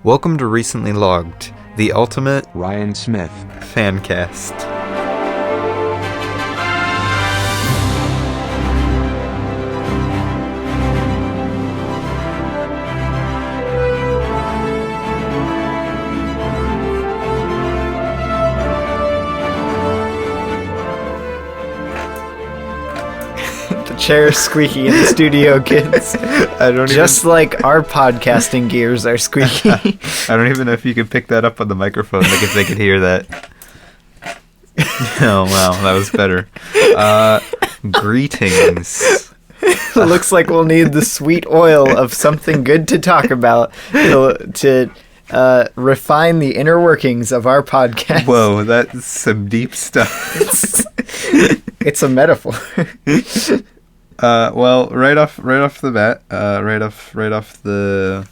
Welcome to Recently Logged, the ultimate Ryan Smith fancast. Chair squeaky in the studio, kids. Just like our podcasting gears are squeaky. I don't even know if you could pick that up on the microphone, like if they could hear that. Oh wow, that was better. Greetings. Looks like we'll need the sweet oil of something good to talk about to refine the inner workings of our podcast. Whoa, that's some deep stuff. It's a metaphor. Well, right off the bat, right off the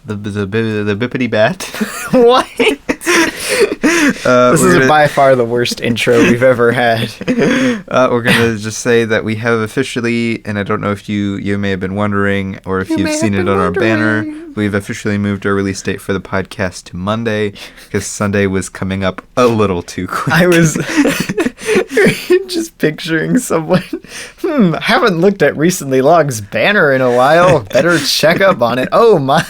bippity bat. What? This is by far the worst intro we've ever had. We're gonna just say that we have officially, and I don't know if you may have been wondering, or if you've seen it on our banner, we've officially moved our release date for the podcast to Monday, because Sunday was coming up a little too quick. I was just picturing someone, haven't looked at Recently Logged's banner in a while, better check up on it. Oh my,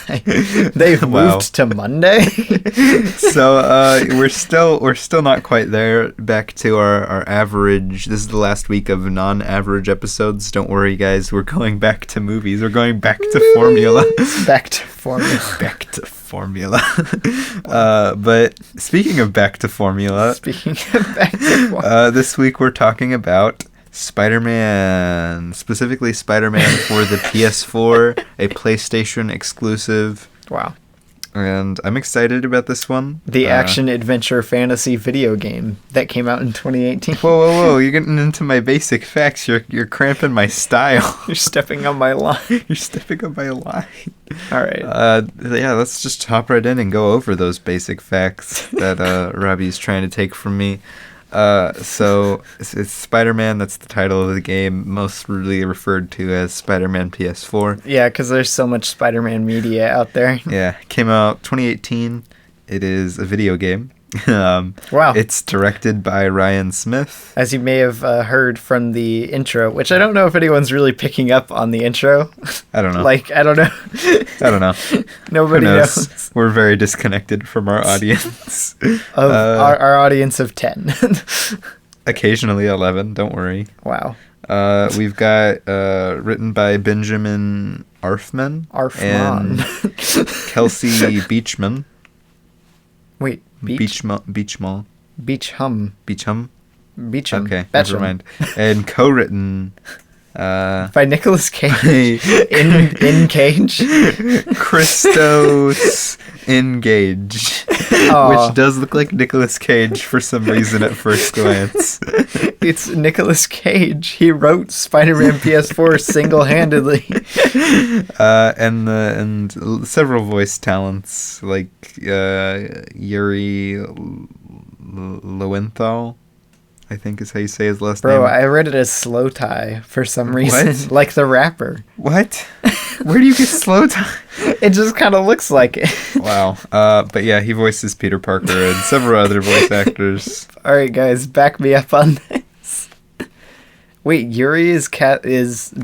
they've moved to Monday. So we're still not quite there, back to our average. This is the last week of non-average episodes. Don't worry guys, we're going back to movies. We're going back to formula. Back to formula. Back to formula. But speaking of back to formula, this week we're talking about Spider-Man, specifically Spider-Man for the PS4, a PlayStation exclusive. Wow. And I'm excited about this one. The action-adventure fantasy video game that came out in 2018. Whoa, you're getting into my basic facts. You're cramping my style. You're stepping on my line. You're stepping on my line. All right. Yeah, let's just hop right in and go over those basic facts that Robbie's trying to take from me. So it's Spider-Man. That's the title of the game, most really referred to as Spider-Man PS4. Yeah, because there's so much Spider-Man media out there. Yeah, came out 2018. It is a video game. Wow. It's directed by Ryan Smith. As you may have heard from the intro, which I don't know if anyone's really picking up on the intro. I don't know. I don't know. I don't know. Nobody knows. We're very disconnected from our audience. Of our audience of 10. Occasionally 11, don't worry. Wow. We've got written by Benjamin Arfman. And Kelsey Beachman. Wait, Beachhum. Beachhum. Okay, never mind. And co-written by Nicolas Cage in Cage. Christos Engage. Which does look like Nicolas Cage for some reason at first glance. It's Nicolas Cage. He wrote Spider-Man PS4 single-handedly. And several voice talents like Yuri Lowenthal, I think is how you say his last name. Bro, I read it as Slow Tie for some reason. What? Like the rapper. What? Where do you get Slow Tie? It just kind of looks like it. Wow. But yeah, he voices Peter Parker and several other voice actors. All right, guys, back me up on this. Wait, Yuri is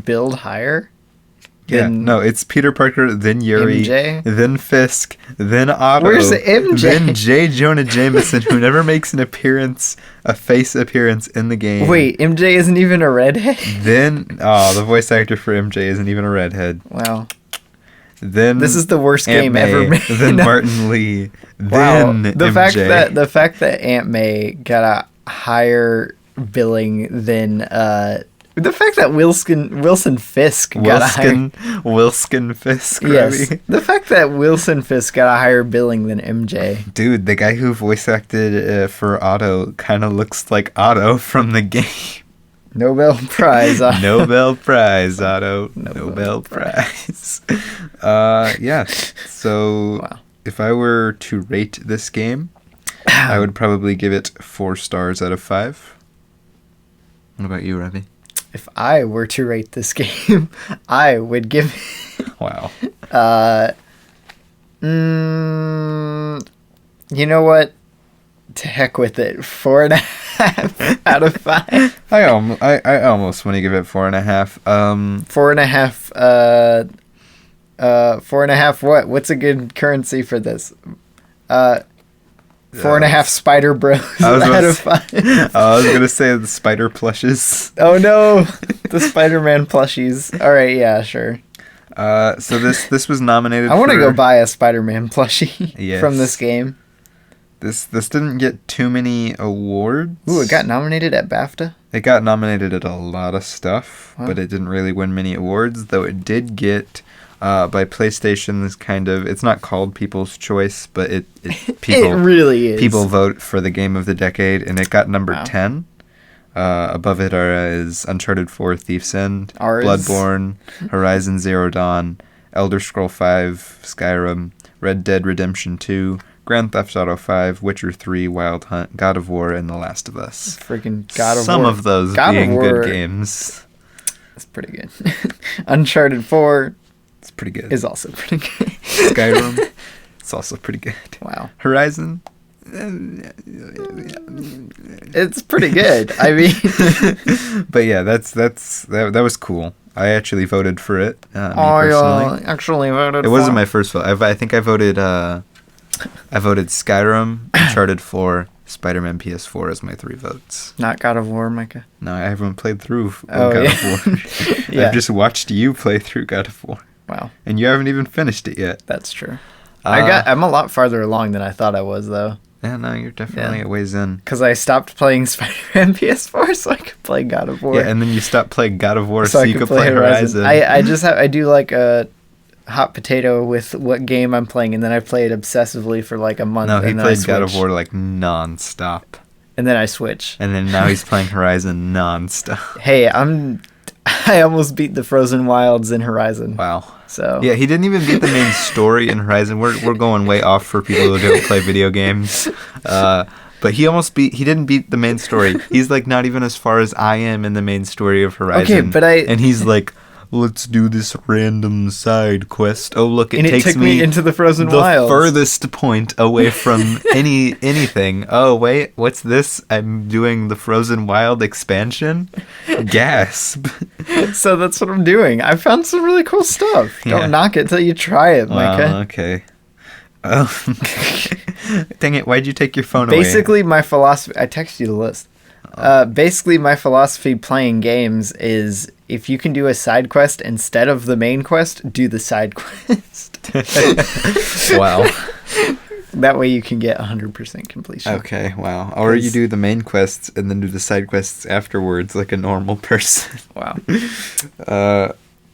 billed higher? Yeah, no, it's Peter Parker, then Yuri, MJ? then Fisk, then Otto. Where's the MJ? Then J. Jonah Jameson, who never makes a face appearance in the game. Wait, MJ isn't even a redhead? Then, the voice actor for MJ isn't even a redhead. Wow. Then this is the worst Aunt game May, ever made. Then Martin Lee. Wow. Then The MJ. fact that Aunt May got a higher billing than the fact that Wilson Fisk got a higher... Wilson Fisk, yes. Robbie. The fact that Wilson Fisk got a higher billing than MJ. Dude, the guy who voice acted for Otto kind of looks like Otto from the game. Nobel Prize, Otto. Nobel Prize, Otto. Nobel Prize. Yeah. So, wow. If I were to rate this game, I would probably give it 4 stars out of 5. What about you, Robbie? If I were to rate this game, I would give it... Wow. You know what? To heck with it. 4.5 out of 5. I almost want to give it 4.5. 4.5. 4.5. What? What's a good currency for this? 4.5 Spider Bros out of 5. I was gonna say the spider plushes. Oh no, the Spider-Man plushies. All right, yeah, sure. So this was nominated. I want to go buy a Spider-Man plushie Yes. from this game. This didn't get too many awards. Ooh, it got nominated at BAFTA. It got nominated at a lot of stuff, Wow. but it didn't really win many awards. Though it did get by PlayStation's kind of. It's not called People's Choice, but people It really is. people vote for the game of the decade, and it got number Wow. 10. Above it is Uncharted 4: Thief's End, Ours. Bloodborne, Horizon Zero Dawn, Elder Scroll 5, Skyrim, Red Dead Redemption 2, Grand Theft Auto 5, Witcher 3, Wild Hunt, God of War, and The Last of Us. Freaking God of War. Some of those God of being War- good games. It's pretty good. Uncharted 4 It's pretty good. is also pretty good. Skyrim, it's also pretty good. Wow. Horizon, It's pretty good. I mean, but yeah, that was cool. I actually voted for it. Me I personally. actually voted It for wasn't my first vote. I think I voted Skyrim, Uncharted 4, Spider-Man PS4 as my 3 votes. Not God of War, Micah. No, I haven't played through Oh, God yeah. of War. Yeah. I've just watched you play through God of War, Wow, and you haven't even finished it yet. that's true. I'm a lot farther along than I thought I was, though. Yeah, no, you're definitely Yeah. a ways in. Because I stopped playing Spider-Man PS4 so I could play God of War. Yeah, and then you stopped playing God of War so you could play Horizon. I do like a hot potato with what game I'm playing, and then I play it obsessively for like a month. No, he and then I played God of switch. War like non-stop. And then I switch. And then now he's playing Horizon non-stop. Hey, I almost beat the Frozen Wilds in Horizon. Wow. So Yeah, he didn't even beat the main story in Horizon. We're going way off for people who don't play video games. But he didn't beat the main story. He's like not even as far as I am in the main story of Horizon. Okay, but and he's like, let's do this random side quest. Oh, look, and it takes took me into the Frozen the Wilds. furthest point away from anything. Oh, wait, what's this? I'm doing the Frozen Wild expansion? Gasp. So that's what I'm doing. I found some really cool stuff. Yeah. Don't knock it till you try it, Micah. Well, okay. Oh, dang it, why'd you take your phone away? Basically, my philosophy... I texted you the list. Basically, my philosophy playing games is if you can do a side quest instead of the main quest, do the side quest. Wow. That way you can get 100% completion. Okay, wow. Or you do the main quests and then do the side quests afterwards like a normal person. Wow.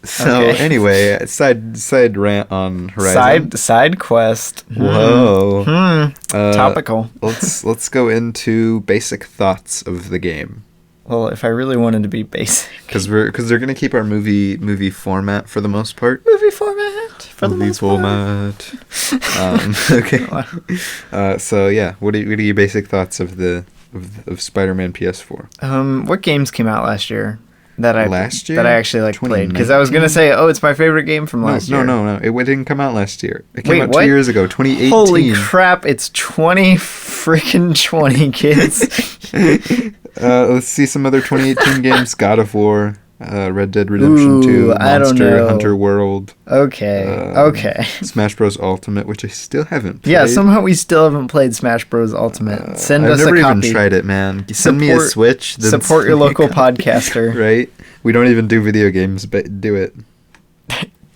So Okay. anyway, side rant on Horizon. Side quest. Whoa. Topical. Let's go into basic thoughts of the game. Well, if I really wanted to be basic. Because they're gonna keep our movie format for the most part. Movie format for the Movie most part. format. Okay. So yeah, what are your basic thoughts of Spider-Man PS4? What games came out last year? That I actually played, because I was gonna 2019? say, oh, it's my favorite game from last year. No. It didn't come out last year. It came Wait, out what? 2 years ago, 2018. Holy crap! It's 20 kids. Let's see some other 2018 games. God of War, Red Dead Redemption 2, I don't Monster know. Hunter World, Okay. Okay. Smash Bros. Ultimate, which I still haven't played. Yeah. Somehow we still haven't played Smash Bros. Ultimate. Send I've us never a even copy. tried it, man. Send me a Support- Switch. then Support your send me a local copy. podcaster. Right? We don't even do video games, but do it.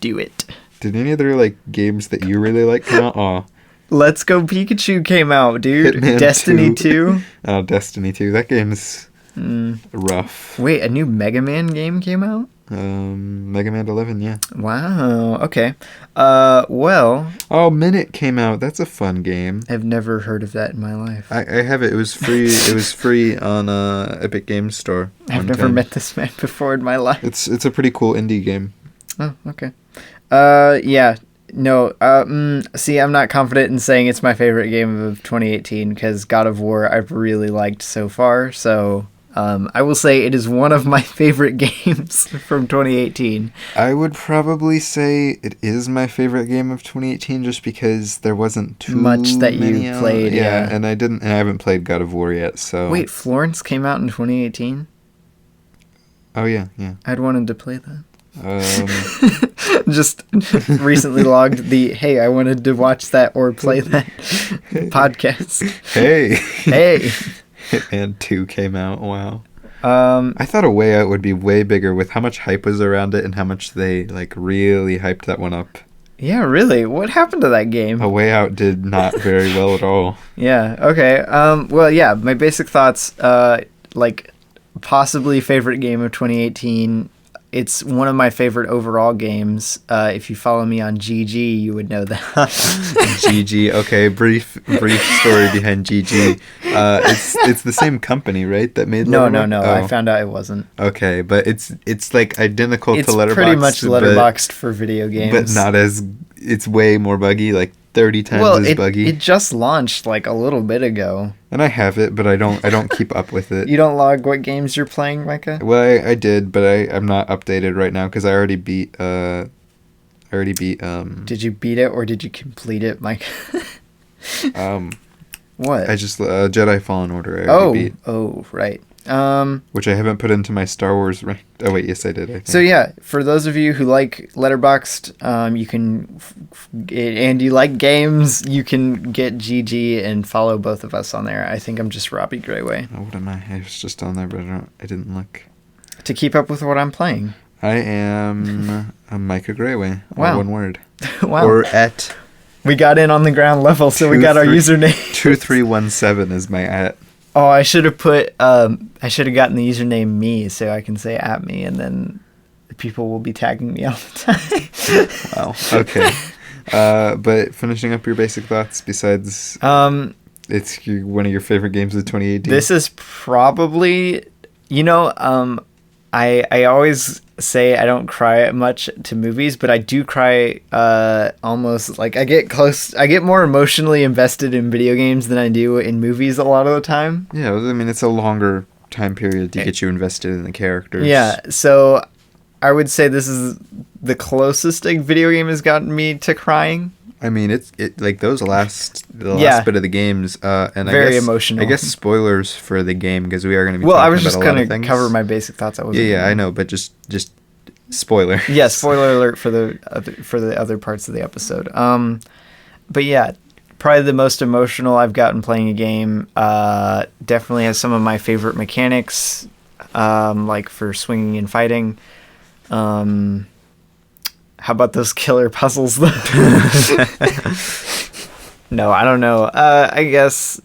Do it. Did any other games that you really like come out? Oh, Let's Go Pikachu came out, dude. Hitman Destiny 2. 2. Oh, Destiny 2. That game's rough. Wait, a new Mega Man game came out? Mega Man 11, yeah. Wow. Okay. Well, Oh, Minute came out. That's a fun game. I've never heard of that in my life. I have it. It was free. It was free on Epic Games Store. I've one never time. met this man before in my life. It's a pretty cool indie game. Oh, okay. Yeah. No, see, I'm not confident in saying it's my favorite game of 2018 because God of War I've really liked so far, so I will say it is one of my favorite games from 2018. I would probably say it is my favorite game of 2018 just because there wasn't too much that many you played. Yeah, and I haven't played God of War yet, so... Wait, Florence came out in 2018? Oh, yeah. I'd wanted to play that. Um... Just recently logged the, hey, I wanted to watch that or play that podcast. Hey! Hitman 2 came out. Wow. I thought A Way Out would be way bigger with how much hype was around it and how much they really hyped that one up. Yeah, really. What happened to that game? A Way Out did not very well at all. Yeah. Okay. Well, yeah. My basic thoughts. Possibly favorite game of 2018. It's one of my favorite overall games. If you follow me on GG, you would know that. GG. Okay, brief story behind GG. It's the same company, right? That made Letterboxd? No. Oh. I found out it wasn't. Okay, but it's like identical to Letterboxd. It's pretty much Letterboxd for video games, but not as. It's way more buggy, like 30 times as buggy. It just launched like a little bit ago. And I have it, but I don't keep up with it. You don't log what games you're playing, Micah? Well, I did, but I'm not updated right now because I already beat. Did you beat it or did you complete it, Micah? What? I just Jedi Fallen Order. I already beat. Oh, right. Which I haven't put into my Star Wars rank. Oh wait, yes I did. I think. So yeah, for those of you who like Letterboxd, you can, and you like games, you can get GG and follow both of us on there. I think I'm just Robbie Grayway. Oh, what am I? I was just on there, but I didn't look. To keep up with what I'm playing. I am a Micah Grayway. Wow. One word. Wow. Or at. We got in on the ground level, so we got our username. 2317 is my at. Oh, I should have put. I should have gotten the username me, so I can say at me, and then the people will be tagging me all the time. Wow. Okay. But finishing up your basic thoughts, besides, it's one of your favorite games of 2018. This is probably, I always say I don't cry much to movies, but I do cry almost like I get more emotionally invested in video games than I do in movies a lot of the time. Yeah, I mean, it's a longer time period to get you invested in the characters. Yeah, so I would say this is the closest a video game has gotten me to crying. I mean, it like the last bit of the games, and very emotional. I guess spoilers for the game because we are going to be. Well, I was just going to cover my basic thoughts. I know, but just spoiler. Yeah, spoiler alert for the other parts of the episode. But yeah, probably the most emotional I've gotten playing a game. Definitely has some of my favorite mechanics, like for swinging and fighting. How about those killer puzzles, though? No, I don't know. I guess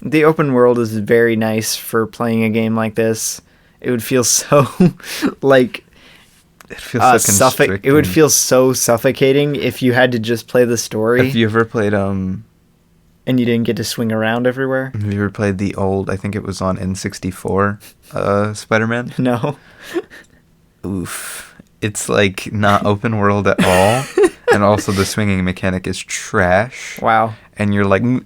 the open world is very nice for playing a game like this. It would feel so, like... It feels so it would feel so suffocating if you had to just play the story. Have you ever played... And you didn't get to swing around everywhere? Have you ever played the old, I think it was on N64, Spider-Man? No. Oof. It's like not open world at all, and also the swinging mechanic is trash. Wow. And you're like, is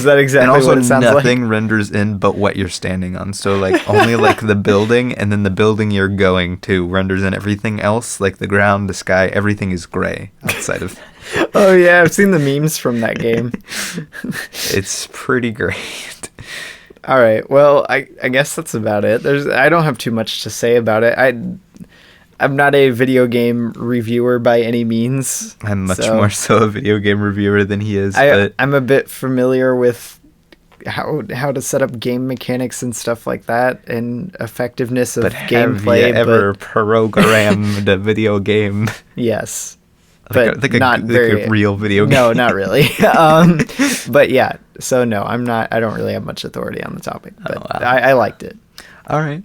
that exactly and also what it sounds like? Nothing renders in but what you're standing on. So like only like the building, and then the building you're going to renders in. Everything else, like the ground, the sky, everything is gray outside of. Oh yeah, I've seen the memes from that game. It's pretty great. All right. Well, I guess that's about it. I don't have too much to say about it. I'm not a video game reviewer by any means. I'm much more so a video game reviewer than he is. I'm a bit familiar with how to set up game mechanics and stuff like that, and effectiveness of gameplay. Have you ever programmed a video game? Yes. Like a real video game. No, not really. But yeah, so no, I don't really have much authority on the topic, but I liked it. All right.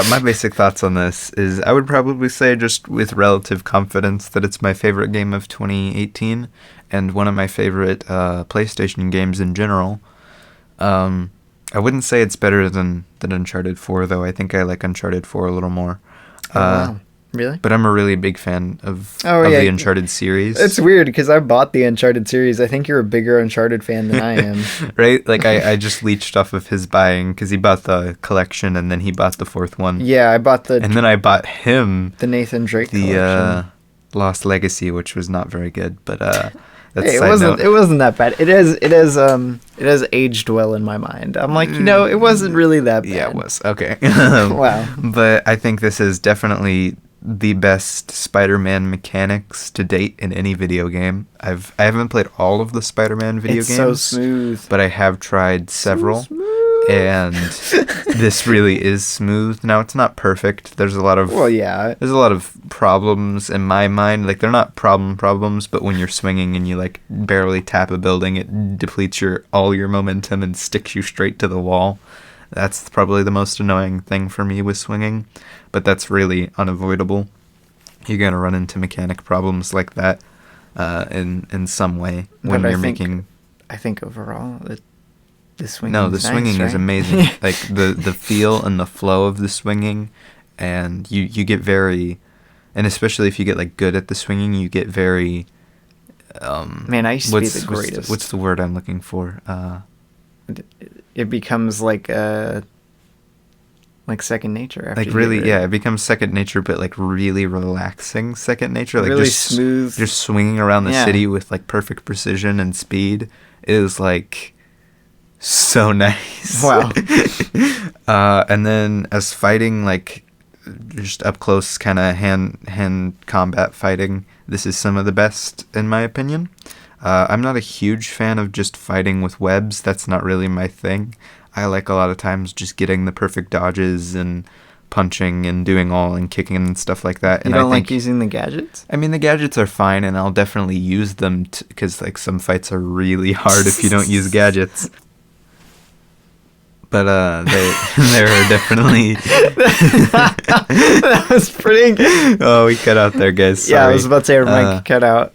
My basic thoughts on this is I would probably say just with relative confidence that it's my favorite game of 2018 and one of my favorite PlayStation games in general. I wouldn't say it's better than Uncharted 4, though. I think I like Uncharted 4 a little more. Wow. Really? But I'm a really big fan of yeah. the Uncharted series. It's weird because I bought the Uncharted series. I think you're a bigger Uncharted fan than I am. Right? Like, I just leached off of his buying because he bought the collection and then he bought the fourth one. Yeah, I bought And then I bought him the Nathan Drake the collection. Lost Legacy, which was not very good, but that's Hey, it wasn't that bad. It has aged well in my mind. I'm like, it wasn't really that bad. Yeah, it was. Okay. Wow. But I think this is definitely the best Spider-Man mechanics to date in any video game. I haven't played all of the Spider-Man video games. It's so smooth. But I have tried several. So smooth. And this really is smooth. Now, it's not perfect. There's a lot of there's a lot of problems in my mind. Like, they're not problems, but when you're swinging and you like barely tap a building, it depletes all your momentum and sticks you straight to the wall. That's probably the most annoying thing for me with swinging, but that's really unavoidable. You're gonna run into mechanic problems like that in some way when you're making. I think overall the swinging. No, the swinging is amazing. Like the feel and the flow of the swinging, and you get very, and especially if you get like good at the swinging, you get very. Man, I used to be the greatest. What's the word I'm looking for? It becomes like second nature. After like really, it becomes second nature, but like really relaxing second nature. Like really just smooth. Just swinging around the city with like perfect precision and speed is like so nice. Wow. And then as fighting, like just up close kind of hand combat fighting, this is some of the best in my opinion. I'm not a huge fan of just fighting with webs. That's not really my thing. I like a lot of times just getting the perfect dodges and punching and doing and kicking and stuff like that. You don't like using the gadgets? I mean, the gadgets are fine, and I'll definitely use them because like some fights are really hard if you don't use gadgets. But there are definitely that was pretty. Oh, we cut out there, guys. Sorry. Yeah, I was about to say our mic cut out.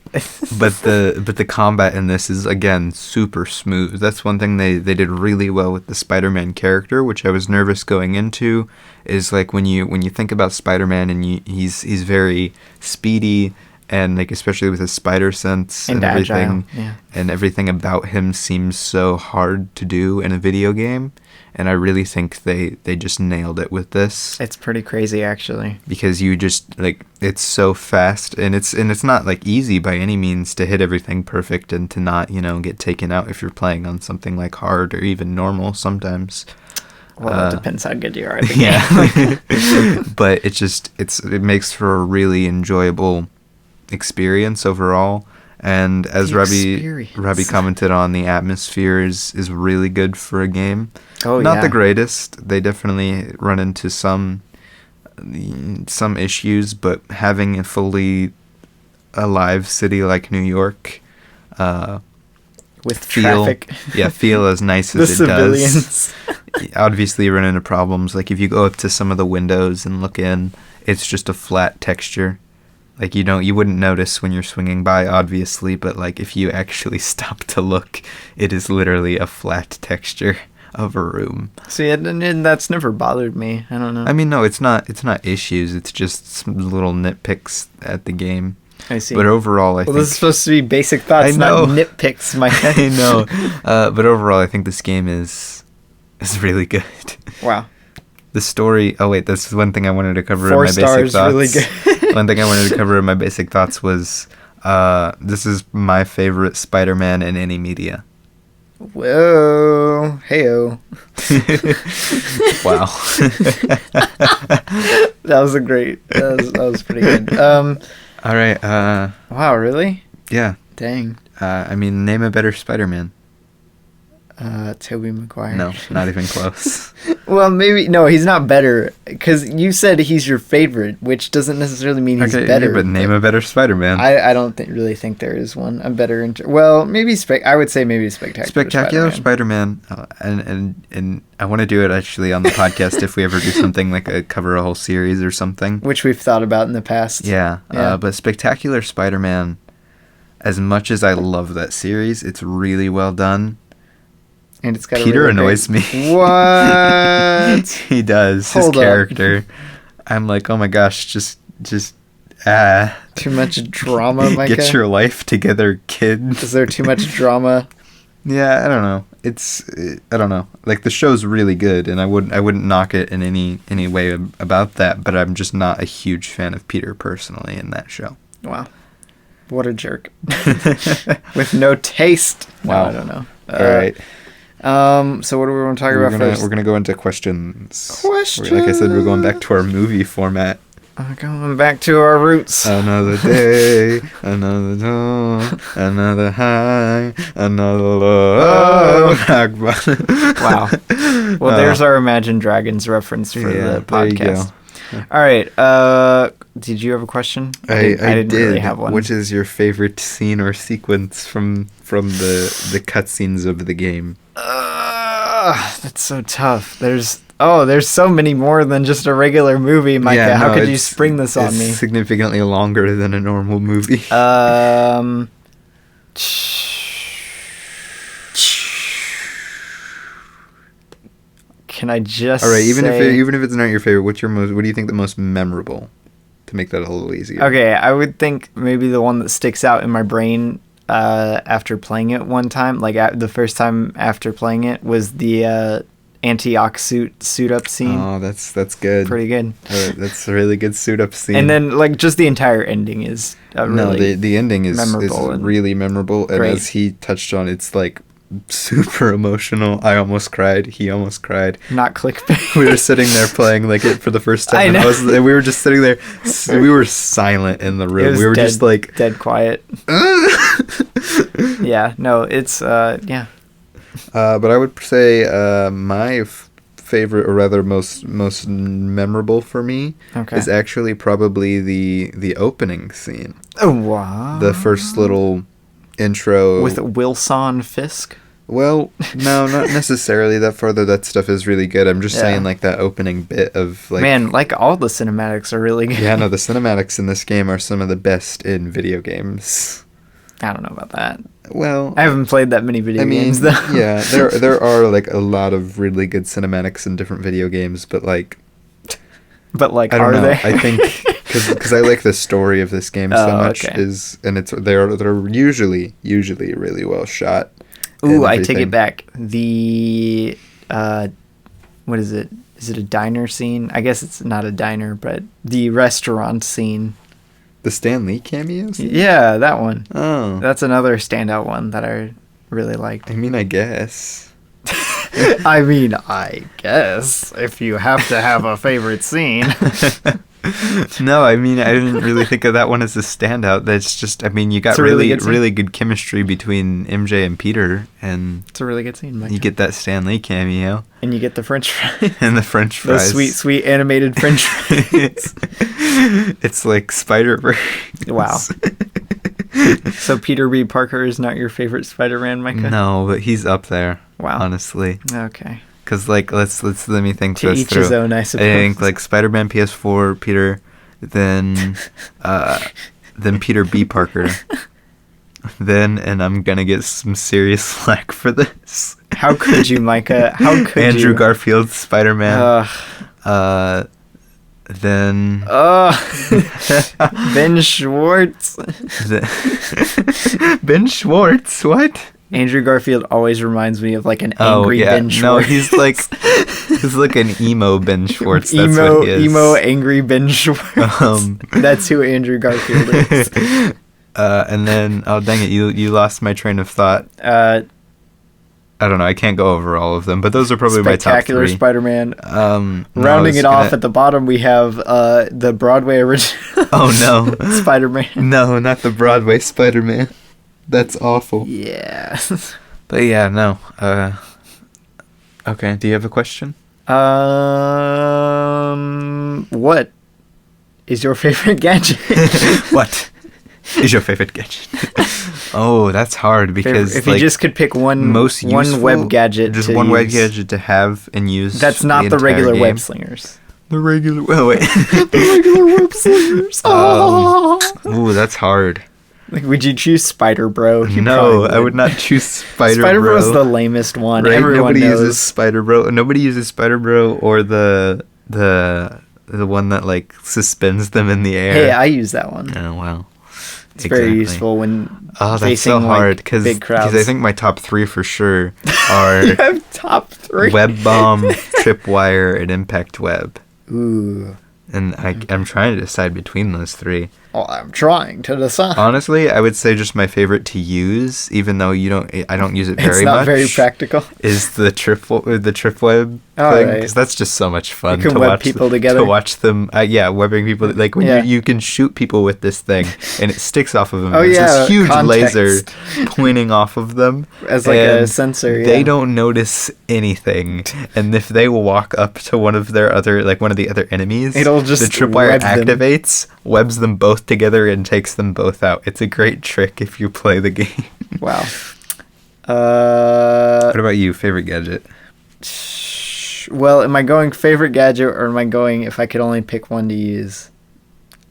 but the combat in this is again super smooth. That's one thing they did really well with the Spider-Man character, which I was nervous going into. Is like when you think about Spider-Man and he's very speedy. And like especially with his spider sense and everything, and everything about him seems so hard to do in a video game, and I really think they just nailed it with this. It's pretty crazy actually, because you just like it's so fast, and it's not like easy by any means to hit everything perfect and to not get taken out if you're playing on something like hard or even normal sometimes. Well, it depends how good you are at the game. Yeah. But it makes for a really enjoyable experience overall, and as Robbie commented on, the atmosphere is really good for a game. Not the greatest. They definitely run into some issues, but having a fully alive city like New York with traffic, feel as nice as it does. Obviously you run into problems, like if you go up to some of the windows and look in, it's just a flat texture. Like you wouldn't notice when you're swinging by, obviously, but like if you actually stop to look, it is literally a flat texture of a room. See, and that's never bothered me. I don't know. I mean, no, it's not issues. It's just some little nitpicks at the game. I see. But overall, I think this is supposed to be basic thoughts, not nitpicks, Micah. I know. But overall, I think this game is really good. Wow. The story. Oh wait, that's one thing I wanted to cover 4 in my basic stars, thoughts. really good. One thing I wanted to cover in my basic thoughts was this is my favorite Spider-Man in any media. Whoa, heyo. Wow. That was pretty good. All right. Wow, really? Yeah. Dang. I mean, name a better Spider-Man. Tobey Maguire. No, not even close. Well, maybe no, he's not better because you said he's your favorite, which doesn't necessarily mean he's better. Yeah, but name a better Spider-Man. I don't really think there is one. I'm better well, maybe I would say maybe Spectacular Spider-Man. And I want to do it actually on the podcast if we ever do something like cover a whole series or something, which we've thought about in the past. Yeah. But Spectacular Spider-Man, as much as I love that series, it's really well done. And it's got Peter annoys me. What? He does. His character. I'm like, oh my gosh, just just Too much drama, Micah? get your life together, kid. Is there too much drama? Yeah, I don't know. I don't know. Like, the show's really good, and I wouldn't knock it in any way about that, but I'm just not a huge fan of Peter personally in that show. Wow. What a jerk. With no taste. Wow. No, I don't know. All right. So what do we want to talk about first? We're going to go into questions. Questions. Like I said, we're going back to our movie format. Going back to our roots. Another day, another dawn, another high, another low. Wow. Well, there's our Imagine Dragons reference for the podcast. There you go. All right. Did you have a question? I didn't really have one. Which is your favorite scene or sequence from the cutscenes of the game? That's so tough. There's so many more than just a regular movie, Micah. Yeah, How could you spring this on me? It's significantly longer than a normal movie. Can I just all right? Even if it's not your favorite, what do you think the most memorable? To make that a little easier. Okay, I would think maybe the one that sticks out in my brain after playing it one time, like the first time after playing it, was the Antioch suit up scene. Oh, that's good. Pretty good. That's a really good suit up scene. And then like just the entire ending is the ending is really memorable. And great. as he touched on, it's like super emotional. I almost cried. He almost cried. Not clickbait. We were sitting there playing like it for the first time. I know. And we were just sitting there. We were silent in the room. We were just like dead quiet. Yeah. No. It's yeah. But I would say my favorite, or rather most memorable for me, is actually probably the opening scene. Oh wow! The first little intro with Wilson Fisk. Well, no, not necessarily that further. That stuff is really good. I'm just saying, like, that opening bit of, like... Man, like, all the cinematics are really good. Yeah, no, the cinematics in this game are some of the best in video games. I don't know about that. Well... I haven't played that many video games, though. Yeah, there are, like, a lot of really good cinematics in different video games, but, like... But, like, I don't know. they? I think... Because I like the story of this game so much, and they're usually really well shot. Ooh, I take it back. The, what is it? Is it a diner scene? I guess it's not a diner, but the restaurant scene. The Stan Lee cameos? Yeah, that one. Oh. That's another standout one that I really liked. I mean, I guess. I guess. If you have to have a favorite scene. No, I mean, I didn't really think of that one as a standout. That's just, I mean, you got really good chemistry between MJ and Peter, and it's a really good scene, Mike. You get that Stan Lee cameo. And you get the French fries. And the French fries. Those sweet animated French fries. It's like Spider-Verse. Wow. So Peter B. Parker is not your favorite Spider-Man, Micah? No, but he's up there. Wow. Honestly. Okay. Because, like, let me think to this each through. His own, I suppose. I think, like, Spider-Man PS4, Peter, then Peter B. Parker. And I'm gonna get some serious slack for this. How could you, Micah? How could Andrew Garfield, Spider-Man. Then... Ben Schwartz. Ben Schwartz, what? Andrew Garfield always reminds me of like an angry Ben Schwartz. No, he's like an emo Ben Schwartz. That's what he is. Emo angry Ben Schwartz. That's who Andrew Garfield is. And then, oh dang it, you lost my train of thought. I don't know. I can't go over all of them, but those are probably my top Spectacular three. Spider-Man. Rounding it off at the bottom, we have the Broadway original. Oh no, Spider-Man. No, not the Broadway Spider-Man. That's awful. Yeah. But yeah, no. Okay. Do you have a question? What is your favorite gadget? What is your favorite gadget? Oh, that's hard because if you just could pick one web gadget, one web gadget to have and use. That's not the regular web slingers. The regular. Oh wait. The regular web slingers. Ooh, that's hard. Like, would you choose Spider Bro? No, I would not choose Spider Bro. Spider Bro is the lamest one. Right? Everyone Nobody knows. uses Spider Bro. Nobody uses Spider Bro or the The one that like suspends them in the air. Hey, I use that one. Oh wow. It's very useful when that's facing so hard like, big crowds. I think my top 3 for sure are You have top 3. Web Bomb, Tripwire, and Impact Web. Ooh. And I'm trying to decide between those 3. Oh, I'm trying to decide. Honestly, I would say just my favorite to use, even though I don't use it very much. It's not very practical. Is the trip web thing, because that's just so much fun you can to web watch people together. To watch them, webbing people like when you can shoot people with this thing and it sticks off of them. Oh, It's yeah, this huge context. laser pointing off of them As like a sensor. Yeah. They don't notice anything, and if they walk up to one of the other enemies, it'll just the tripwire web them. activates, webs them both together, and takes them both out. It's a great trick if you play the game. Wow. What about you? Favorite gadget? Well, am I going favorite gadget, or am I going if I could only pick one to use?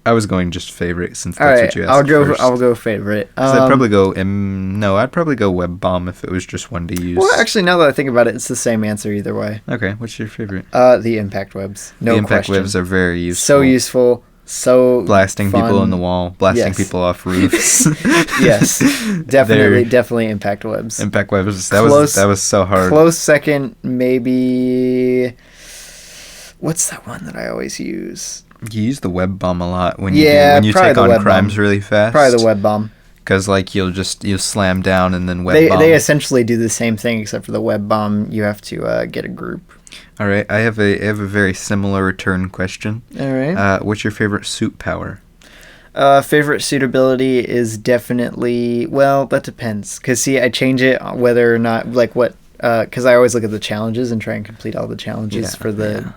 I was going just favorite since that's what you asked. I'll go favorite. I'd probably go. I'd probably go Web Bomb if it was just one to use. Well, actually, now that I think about it, it's the same answer either way. Okay, what's your favorite? The impact webs. No question. The impact webs are very useful. So useful. So blasting fun. people in the wall, blasting people off roofs. Yes, definitely impact webs. Impact webs. That was so hard. Close second, maybe. What's that one that I always use? You use the web bomb a lot when you take on crimes really fast. Probably the web bomb. Because like you'll slam down and then web bomb. They essentially do the same thing, except for the web bomb you have to get a group. All right, I have a very similar return question. All right. What's your favorite suit power? Favorite suit ability is definitely, well, that depends. Because see, I change it whether or not because I always look at the challenges and try and complete all the challenges for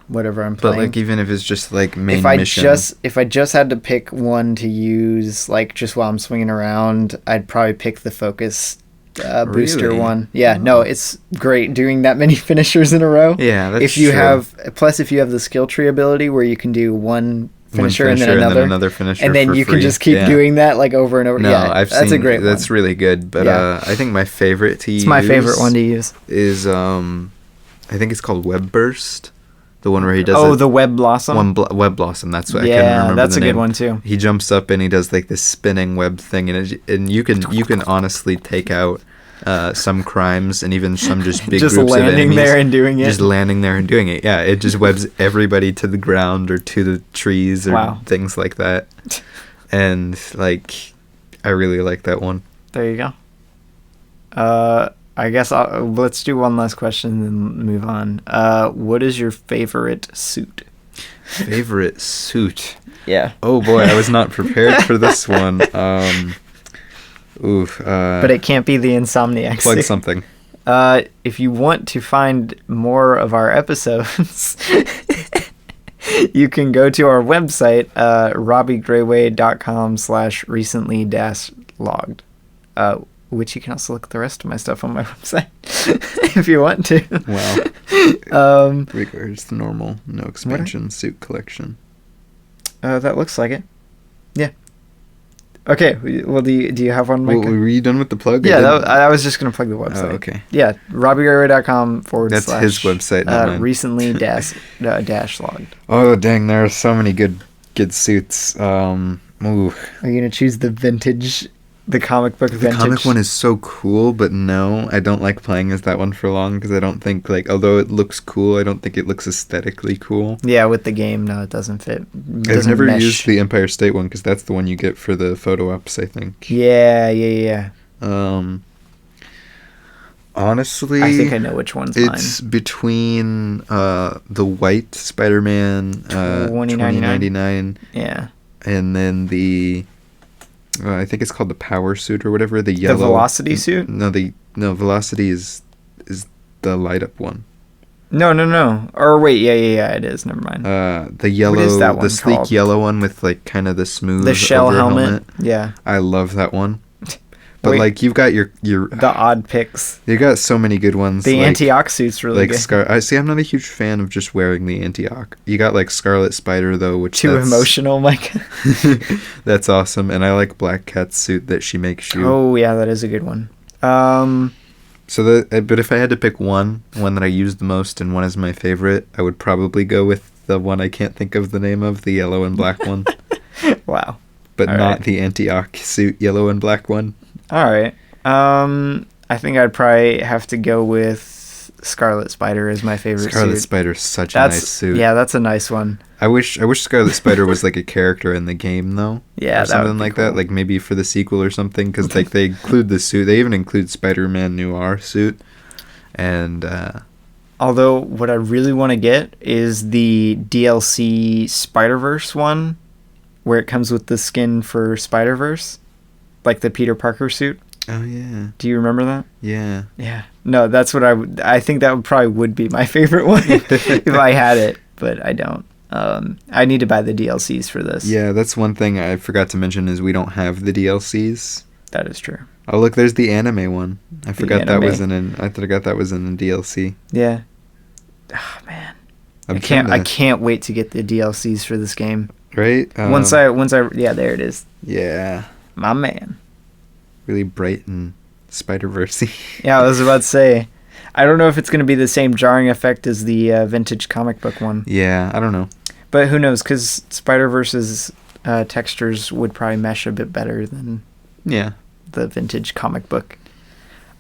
whatever I'm playing. But like even if it's just like main mission. If I just had to pick one to use like just while I'm swinging around, I'd probably pick the focus booster one. Yeah, no, it's great doing that many finishers in a row. Yeah, that's if you true. If you have the skill tree ability where you can do one finisher and then another finisher, and then you can just keep doing that like over and over. No, yeah, that's a great one. That's really good. But I think my favorite to use. It's my favorite one to use. Is I think it's called Web Burst. The one where he does the Web Blossom? Web Blossom, that's what I can remember. Yeah, that's the a name. good one too. He jumps up and he does like this spinning web thing, and you can honestly take out some crimes and even some just big just groups of enemies. Just landing there and doing it. Just landing there and doing it. Yeah, it just webs everybody to the ground or to the trees or things like that. And like, I really like that one. There you go. I guess let's do one last question and then move on. What is your favorite suit? Favorite suit? Yeah. Oh boy, I was not prepared for this one. But it can't be the Insomniac plug suit. Something. If you want to find more of our episodes, you can go to our website, robbiegrayway.com/recently-logged. Which you can also look at the rest of my stuff on my website if you want to. Wow. Where's the normal no expansion suit collection? That looks like it. Yeah. Okay. Well, do you have one, Micah? Were you done with the plug? Yeah, I was just going to plug the website. Oh, okay. Yeah, robbiegrayway.com / That's his website, not mine. Recently logged. Oh, dang, there are so many good suits. Are you going to choose the vintage... The comic book vintage. The comic one is so cool, but no, I don't like playing as that one for long because I don't think, like, although it looks cool, I don't think it looks aesthetically cool. Yeah, with the game, no, it doesn't fit. I've never used the Empire State one because that's the one you get for the photo ops, I think. Yeah. Honestly, I think I know which one's mine. It's between the white Spider-Man 2099. Yeah. And then the... I think it's called the power suit or whatever. The yellow. The velocity suit? No, velocity is the light up one. No. Or wait, yeah, it is. Never mind. The yellow, what is that one the sleek called? Yellow one with like kind of the smooth. The shell helmet. Yeah. I love that one. But like you've got your the odd picks. You got so many good ones. The Antioch suit's really good. I'm not a huge fan of just wearing the Antioch. You got like Scarlet Spider though, which too emotional, Micah. That's awesome, and I like Black Cat's suit that she makes you. Oh yeah, that is a good one. But if I had to pick one that I use the most and one is my favorite, I would probably go with the one I can't think of the name of, the yellow and black one. Wow. But All not right. the Antioch suit yellow and black one. All right. I think I'd probably have to go with Scarlet Spider as my favorite Scarlet suit. Spider's such a nice suit. Yeah, that's a nice one. I wish Scarlet Spider was like a character in the game though. Yeah, or that something would be like cool. that. Like maybe for the sequel or something, because like they include the suit. They even include Spider-Man Noir suit, and Although what I really want to get is the DLC Spider-Verse one, where it comes with the skin for Spider-Verse, like the Peter Parker suit. oh yeah, Do you remember that? yeah. Yeah. No, that's what I think that would be my favorite one if I had it, but I don't. I need to buy the DLCs for this. Yeah, that's one thing I forgot to mention is we don't have the DLCs. That is true. Oh look, there's the anime one. I forgot that anime. was I forgot that was in the DLC. Yeah. Oh man. I'm I can't trying I to- can't wait to get the DLCs for this game. Right? Once I yeah, there it is. Yeah, My man. really bright and Spider-Verse-y. Yeah, I was about to say, I don't know if it's going to be the same jarring effect as the vintage comic book one, Yeah, I don't know. but who knows? Because Spider-Verse's textures would probably mesh a bit better than Yeah. the vintage comic book.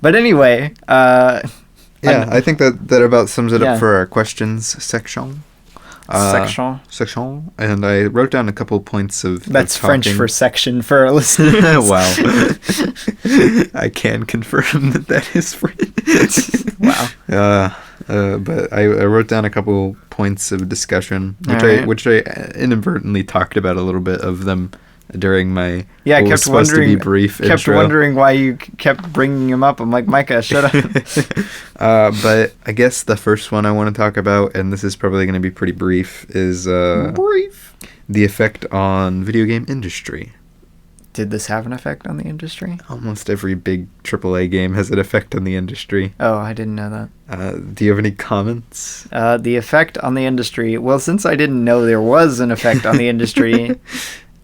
But anyway, Yeah, I think that about sums it Yeah. up for our questions section. Section. And I wrote down a couple points of That's of French talking. for section for our listeners. Wow. I can confirm that is French. Wow. But I wrote down a couple points of discussion, which I inadvertently talked about a little bit of them during my Yeah, I what was kept supposed to be wondering. brief Kept intro. wondering why you kept bringing him up. I'm like, Micah, shut up. But I guess the first one I want to talk about, and this is probably going to be pretty brief, is Brief. the effect on video game industry. Did this have an effect on the industry? Almost every big AAA game has an effect on the industry. Oh, I didn't know that. Do you have any comments? The effect on the industry. Well, since I didn't know there was an effect on the industry,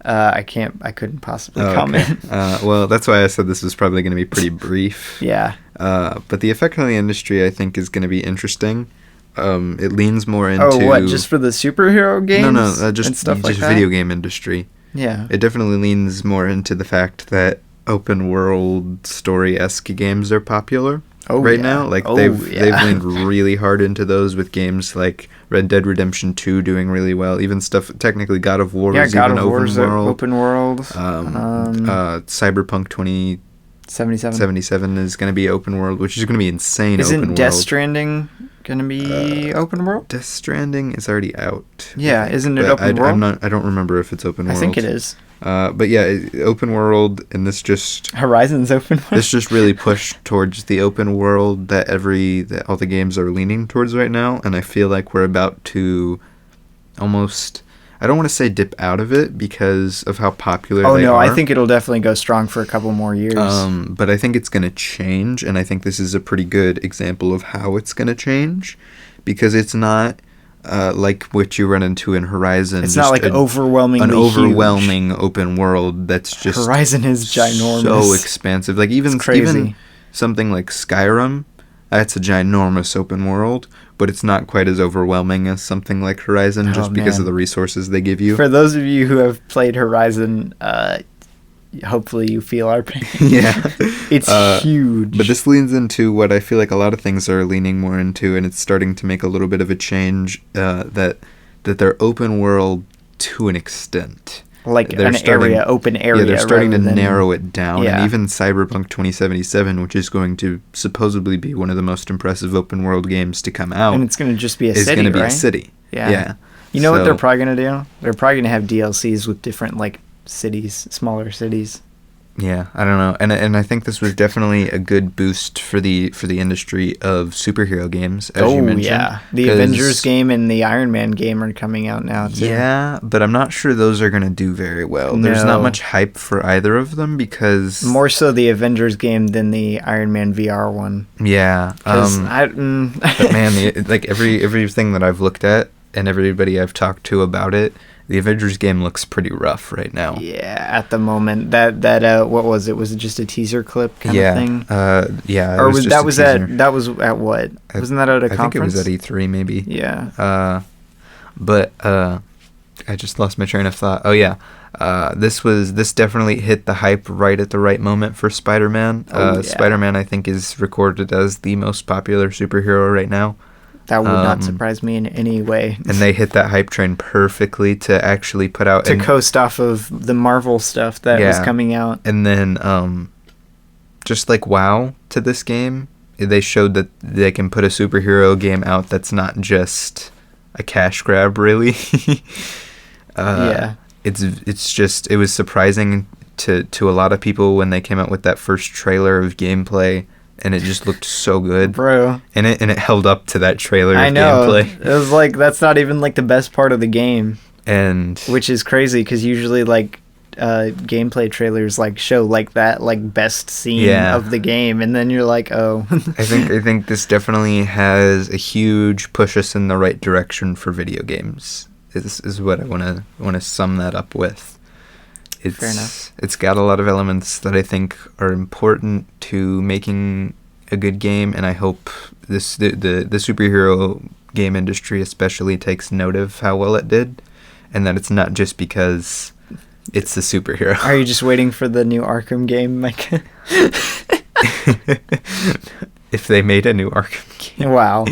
I couldn't possibly comment. Okay. Well, that's why I said this was probably going to be pretty brief. Yeah. But the effect on the industry, I think, is going to be interesting. It leans more into... Oh, what? Just for the superhero games? No, just and stuff like that? video game industry. Yeah. It definitely leans more into the fact that open world story-esque games are popular right now. Like they've leaned really hard into those with games like Red Dead Redemption 2 doing really well. Even stuff technically God of War is God even of War's open world. open world. Cyberpunk 2077 77. is going to be open world, which is going to be insane. Isn't open Death world. Stranding gonna be open world? Death Stranding is already out. Yeah, isn't it But open world? I don't remember if it's open world. I think it is. But yeah, open world, and this just Horizon's open world. this just really pushed towards the open world that all the games are leaning towards right now, and I feel like we're about to almost, I don't want to say dip out of it because of how popular Oh they no, are. I think it'll definitely go strong for a couple more years. But I think it's going to change, and I think this is a pretty good example of how it's going to change, because it's not like what you run into in Horizon. It's just not like an overwhelmingly overwhelming open world that's just Horizon is ginormous. so expansive. Like even It's crazy. something like Skyrim, that's a ginormous open world, but it's not quite as overwhelming as something like Horizon, just because man. of the resources they give you. For those of you who have played Horizon, hopefully you feel our pain. Yeah. It's huge. But this leans into what I feel like a lot of things are leaning more into, and it's starting to make a little bit of a change, that they're open world to an extent. like they're an starting- open area. Yeah, they're starting to rather than- narrow it down. Yeah. And even Cyberpunk 2077, which is going to supposedly be one of the most impressive open world games to come out, And it's going to just be a is city, going to be right? a city. Yeah. You know what they're So- probably going to do? They're probably going to have DLCs with different, like, cities, smaller cities. Yeah, I don't know, and I think this was definitely a good boost for the industry of superhero games, as you mentioned. yeah. The 'cause- Avengers game and the Iron Man game are coming out now, too. Yeah, but I'm not sure those are going to do very well. There's not No. much hype for either of them because... More so the Avengers game than the Iron Man VR one. Yeah. 'Cause But man, everything that I've looked at and everybody I've talked to about it, the Avengers game looks pretty rough right now. Yeah, at the moment. That what was it? Was it just a teaser clip kind of thing? Yeah. Or just that a was teaser. at what? Wasn't that at a conference? I think it was at E3 maybe. Yeah. But I just lost my train of thought. Oh yeah, this definitely hit the hype right at the right moment for Spider-Man. Spider-Man, I think, is recorded as the most popular superhero right now. That would not surprise me in any way. And they hit that hype train perfectly to actually put out... to coast off of the Marvel stuff that was coming out. And then, just like WoW to this game, they showed that they can put a superhero game out that's not just a cash grab, really. It's just... It was surprising to a lot of people when they came out with that first trailer of gameplay. And it just looked so good, bro. And it held up to that trailer. I know. Gameplay. It was like that's not even like the best part of the game, and which is crazy because usually like gameplay trailers like show like that like best scene of the game, and then you're like, oh. I think this definitely has a huge push us in the right direction for video games. This is what I want to sum that up with. Fair enough. It's got a lot of elements that I think are important to making a good game, and I hope the superhero game industry especially takes note of how well it did, and that it's not just because it's the superhero. Are you just waiting for the new Arkham game, Micah? If they made a new Arkham game. Wow.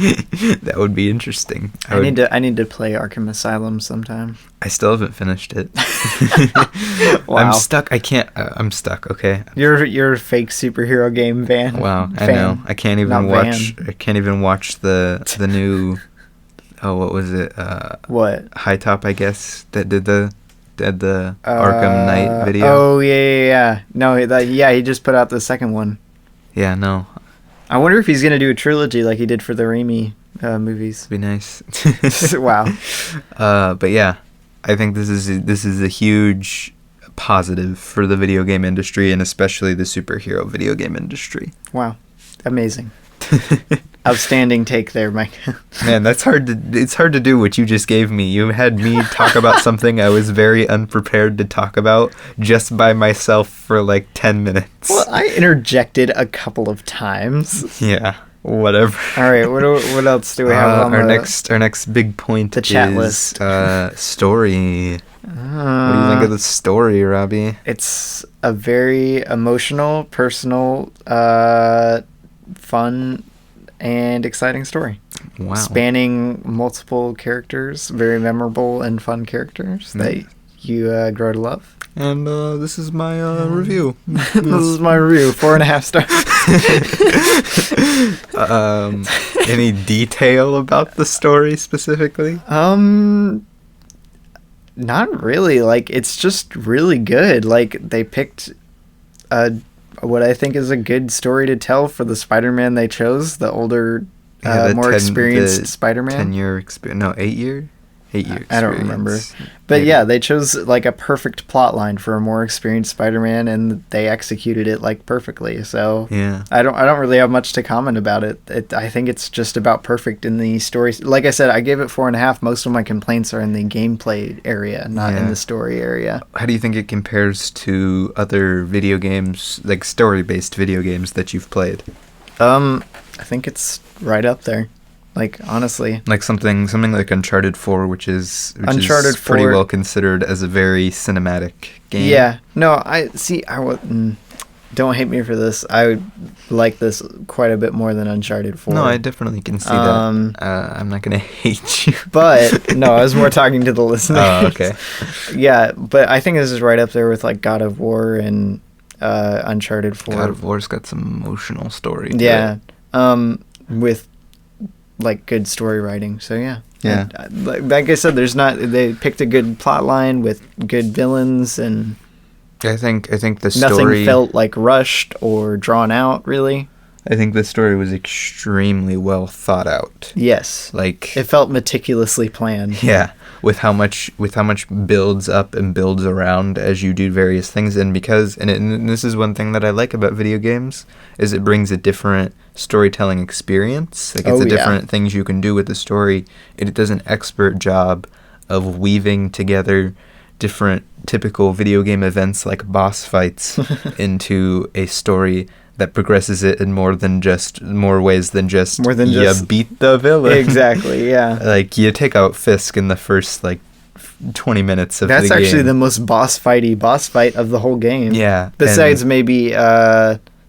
That would be interesting. I need to play Arkham Asylum sometime. I still haven't finished it. Wow. I'm stuck. I'm stuck, okay? You're a fake superhero game fan. Wow, I know. I can't even watch the new what was it? What? High Top, I guess, that did the Arkham Knight video. Oh, yeah. No, he just put out the second one. Yeah, no. I wonder if he's going to do a trilogy like he did for the Raimi movies. Be nice. Wow. But yeah, I think this is a huge positive for the video game industry, and especially the superhero video game industry. Wow. Amazing. Outstanding take there, Mike. Man, it's hard to do what you just gave me. You had me talk about something I was very unprepared to talk about just by myself for like 10 minutes. Well, I interjected a couple of times. Yeah, whatever. All right, what else do we have on our next big point? The chat list. Story. What do you think of the story, Robbie? It's a very emotional, personal, fun, and exciting story. Wow. Spanning multiple characters, very memorable and fun characters that you grow to love. And this is my review. This is my review, 4.5 stars. Any detail about the story specifically? Not really. Like, it's just really good. Like, they picked what I think is a good story to tell for the Spider-Man they chose, the older, more experienced Spider-Man. 10-year experience. No, 8-year? 8-year experience. I don't remember. But yeah, they chose like a perfect plot line for a more experienced Spider-Man, and they executed it like perfectly. So yeah, I don't really have much to comment about it. I think it's just about perfect in the story. Like I said, I gave it 4.5. Most of my complaints are in the gameplay area, not in the story area. How do you think it compares to other video games, like story-based video games that you've played? I think it's right up there. Like, honestly. Like something like Uncharted 4, which is Uncharted 4, pretty well considered as a very cinematic game. Yeah. No, don't hate me for this. I would like this quite a bit more than Uncharted 4. No, I definitely can see that. I'm not going to hate you. But, no, I was more talking to the listeners. Oh, okay. Yeah, but I think this is right up there with, like, God of War and Uncharted 4. God of War's got some emotional story. Yeah. With like good story writing. So yeah. Like I said, they picked a good plot line with good villains, and I think the story, nothing felt like rushed or drawn out really. I think the story was extremely well thought out. Yes. Like, it felt meticulously planned. Yeah. With how much builds up and builds around as you do various things, and this is one thing that I like about video games, is it brings a different storytelling experience. Like, it's different things you can do with the story. It does an expert job of weaving together different typical video game events like boss fights into a story that progresses it in more ways than just you beat the villain. Exactly, yeah. Like, you take out Fisk in the first, like, 20 minutes of the game. That's actually the most boss fight of the whole game. Yeah. Besides maybe,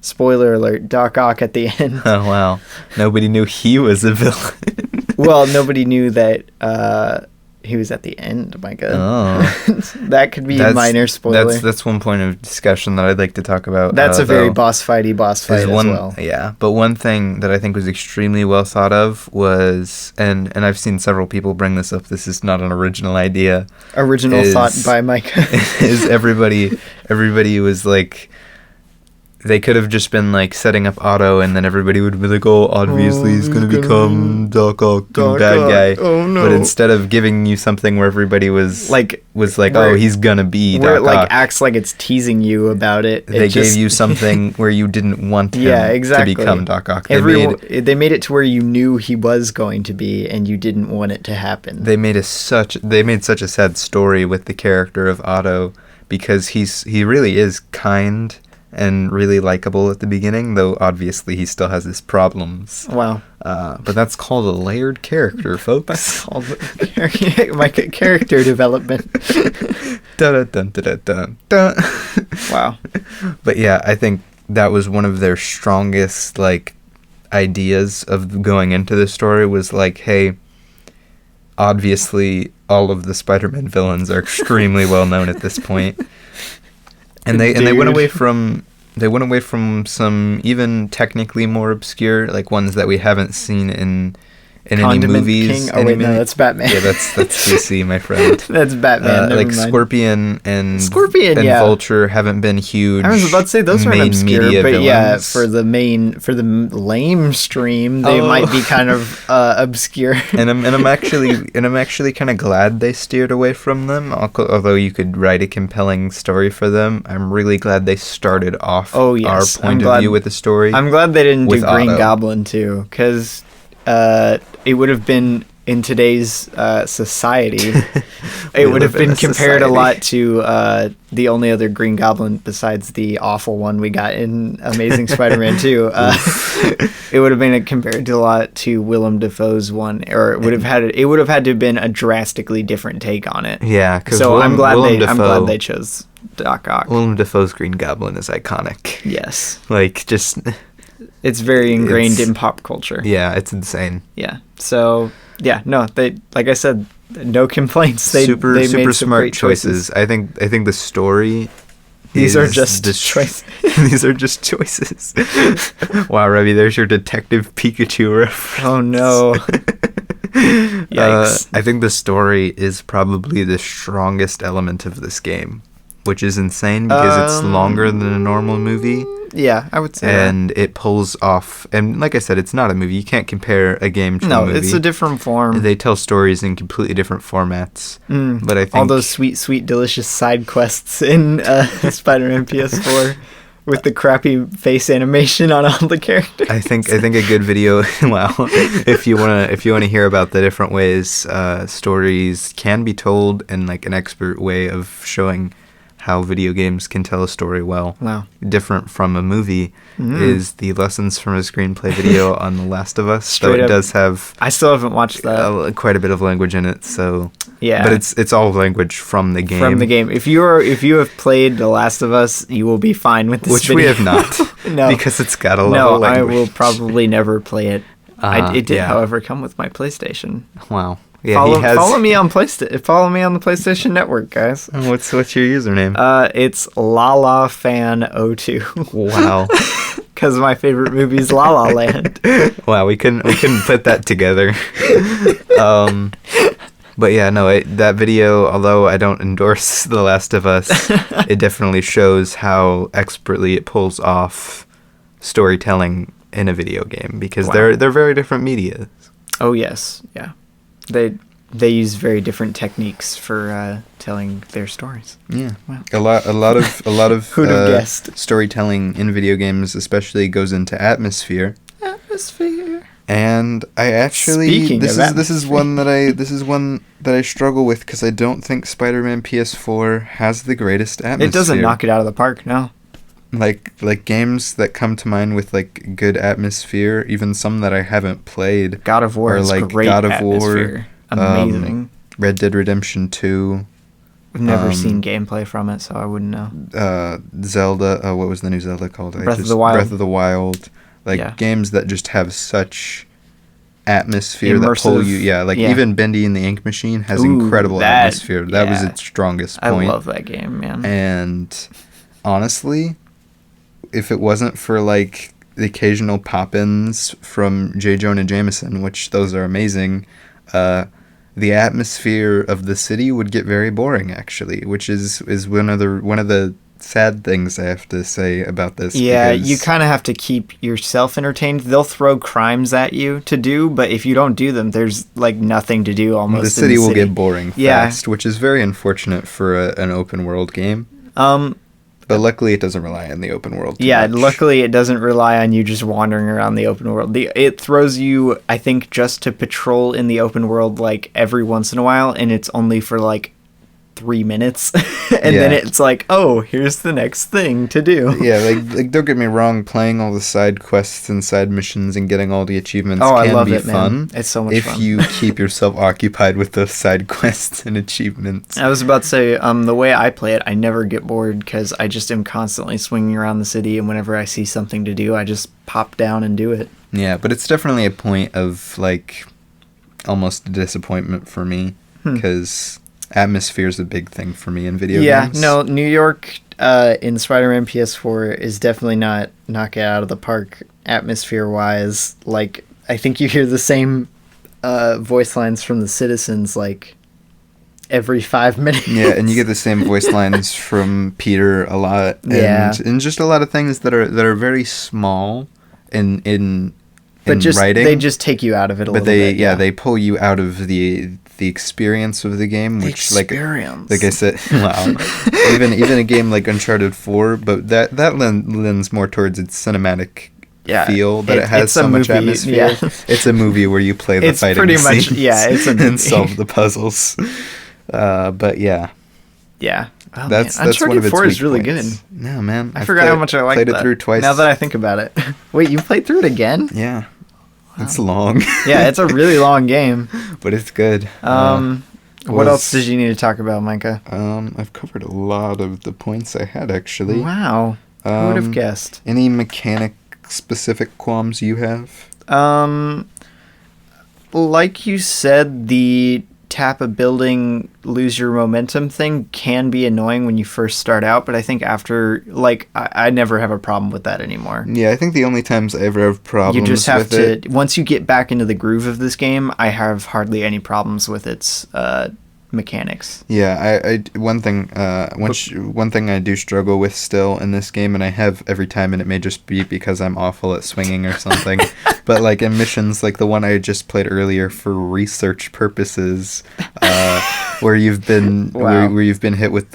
spoiler alert, Doc Ock at the end. Oh, wow. Nobody knew he was a villain. Well, nobody knew that he was at the end, Micah. Oh. That could be a minor spoiler. That's one point of discussion that I'd like to talk about. That's a very boss fight as well. Yeah, but one thing that I think was extremely well thought of was, and I've seen several people bring this up, this is not an original idea. Thought by Micah. Is everybody was like, they could have just been like setting up Otto, and then everybody would be like, "Oh, obviously he's gonna become Doc Ock, bad guy." Oh no! But instead of giving you something where everybody was like, "Oh, he's gonna be Doc Ock," where it like acts like it's teasing you about it. They gave you something where you didn't want him to become Doc Ock. They made it to where you knew he was going to be, and you didn't want it to happen. They made such a sad story with the character of Otto, because he really is kind and really likable at the beginning, though obviously he still has his problems. Wow. But that's called a layered character, folks. That's called character development. Dun, dun, dun, dun, dun, dun. Wow. But yeah, I think that was one of their strongest, like, ideas of going into the story, was like, hey, obviously all of the Spider-Man villains are extremely well known at this point. And they went away from some even technically more obscure, like, ones that we haven't seen in any movies. King? Oh wait, no, that's Batman. Yeah, that's DC, my friend. That's Batman. Like mind. Scorpion and yeah. Vulture haven't been huge. I was about to say those aren't obscure, but villains. Yeah, for the lame stream, they might be kind of obscure. And I'm actually kind of glad they steered away from them. Although you could write a compelling story for them, I'm really glad they started off our point of view with the story. I'm glad they didn't do Green Otto. Goblin too, because it would have been, in today's society, it would have been compared a lot to the only other Green Goblin besides the awful one we got in Amazing Spider-Man 2. It would have been compared to a lot to Willem Dafoe's one, or it would have had to have been a drastically different take on it. Yeah, so I'm glad they chose Doc Ock. Willem Dafoe's Green Goblin is iconic. Yes, like, just. It's very ingrained in pop culture. Yeah, it's insane. Yeah. So, yeah, no, they, like I said, no complaints. They made super some smart great choices. I think the story. These are just choices. These are just choices. Wow, Robbie, there's your Detective Pikachu reference. Oh no. Yikes. I think the story is probably the strongest element of this game, which is insane because it's longer than a normal movie. Yeah, I would say and it pulls off, and like I said, it's not a movie. You can't compare a game to a movie. No, it's a different form. They tell stories in completely different formats. But I think all those sweet, delicious side quests in Spider-Man PS4 with the crappy face animation on all the characters. I think a good video. Wow, if you wanna hear about the different ways stories can be told, and like an expert way of showing how video games can tell a story well. Wow. Different from a movie is the Lessons from a Screenplay video on The Last of Us. Straight so it up. does have I still haven't watched that. Quite a bit of language in it, so yeah. But it's all language from the game. From the game. If you have played The Last of Us, you will be fine with this Which video. we have not. No. Because it's got a level of language. I will probably never play it. It did, however, come with my PlayStation. Wow. Yeah, follow me on PlayStation. Follow me on the PlayStation Network, guys. What's your username? It's LalaFan02. Wow. Because my favorite movie is La La Land. Wow, we couldn't put that together. But yeah, no, that video, although I don't endorse The Last of Us, it definitely shows how expertly it pulls off storytelling in a video game, because they're very different media. Oh yes, yeah. They use very different techniques for telling their stories. Yeah, wow. A lot of Who'd have guessed? Storytelling in video games especially goes into atmosphere. And I actually this is one that I struggle with, because I don't think Spider-Man PS4 has the greatest atmosphere. It doesn't knock it out of the park, no. like games that come to mind with like good atmosphere, even some that I haven't played. God of War is like great God of atmosphere. War, Amazing. Red Dead Redemption 2. I've never seen gameplay from it, so I wouldn't know. Zelda. What was the new Zelda called? Breath of the Wild. Breath of the Wild. Like games that just have such atmosphere Immersive. That pull you. Yeah, like even Bendy and the Ink Machine has incredible atmosphere. That was its strongest point. I love that game, man. And honestly, if it wasn't for like the occasional pop-ins from J. Jonah Jameson, which those are amazing, the atmosphere of the city would get very boring, actually, which is one of the sad things I have to say about this. Yeah, you kind of have to keep yourself entertained. They'll throw crimes at you to do, but if you don't do them, there's like nothing to do almost. The city will get boring fast, which is very unfortunate for an open world game. But luckily, it doesn't rely on the open world too much. Luckily, it doesn't rely on you just wandering around the open world. It throws you, I think, just to patrol in the open world like every once in a while, and it's only for like 3 minutes, and then it's like, oh, here's the next thing to do. Yeah, like don't get me wrong, playing all the side quests and side missions and getting all the achievements can be fun. Man. It's so much fun if you keep yourself occupied with those side quests and achievements. I was about to say, the way I play it, I never get bored because I just am constantly swinging around the city, and whenever I see something to do, I just pop down and do it. Yeah, but it's definitely a point of like almost a disappointment for me because atmosphere is a big thing for me in video games. Yeah, no, New York in Spider-Man PS4 is definitely not knock it out of the park atmosphere-wise. Like, I think you hear the same voice lines from the citizens, like, every 5 minutes. Yeah, and you get the same voice lines from Peter a lot. And just a lot of things that are very small in writing. They just take you out of it a little bit. Yeah, they pull you out of the experience of the game, which like I said, wow. even a game like Uncharted 4, but that lends more towards its cinematic feel, that it has so much atmosphere. Yeah. It's a movie where you play the fighting pretty scenes much, it's a movie. and solve the puzzles. But yeah. Yeah. Oh, that's Uncharted one of its 4 is really points. good. No, man. I forgot how much I liked played that. It through twice. Now that I think about it. Wait, you played through it again? Yeah. Wow. It's long. Yeah, it's a really long game. But it's good. What else did you need to talk about, Micah? I've covered a lot of the points I had, actually. Wow. Who would have guessed? Any mechanic-specific qualms you have? Like you said, the tap a building, lose your momentum thing can be annoying when you first start out, but I think after, like, I never have a problem with that anymore. Yeah, I think the only times I ever have problems with it... You just have to... Once you get back into the groove of this game, I have hardly any problems with its mechanics. Yeah, one thing I do struggle with still in this game, and I have every time, and it may just be because I'm awful at swinging or something, but like in missions like the one I just played earlier for research purposes, where you've been where you've been hit with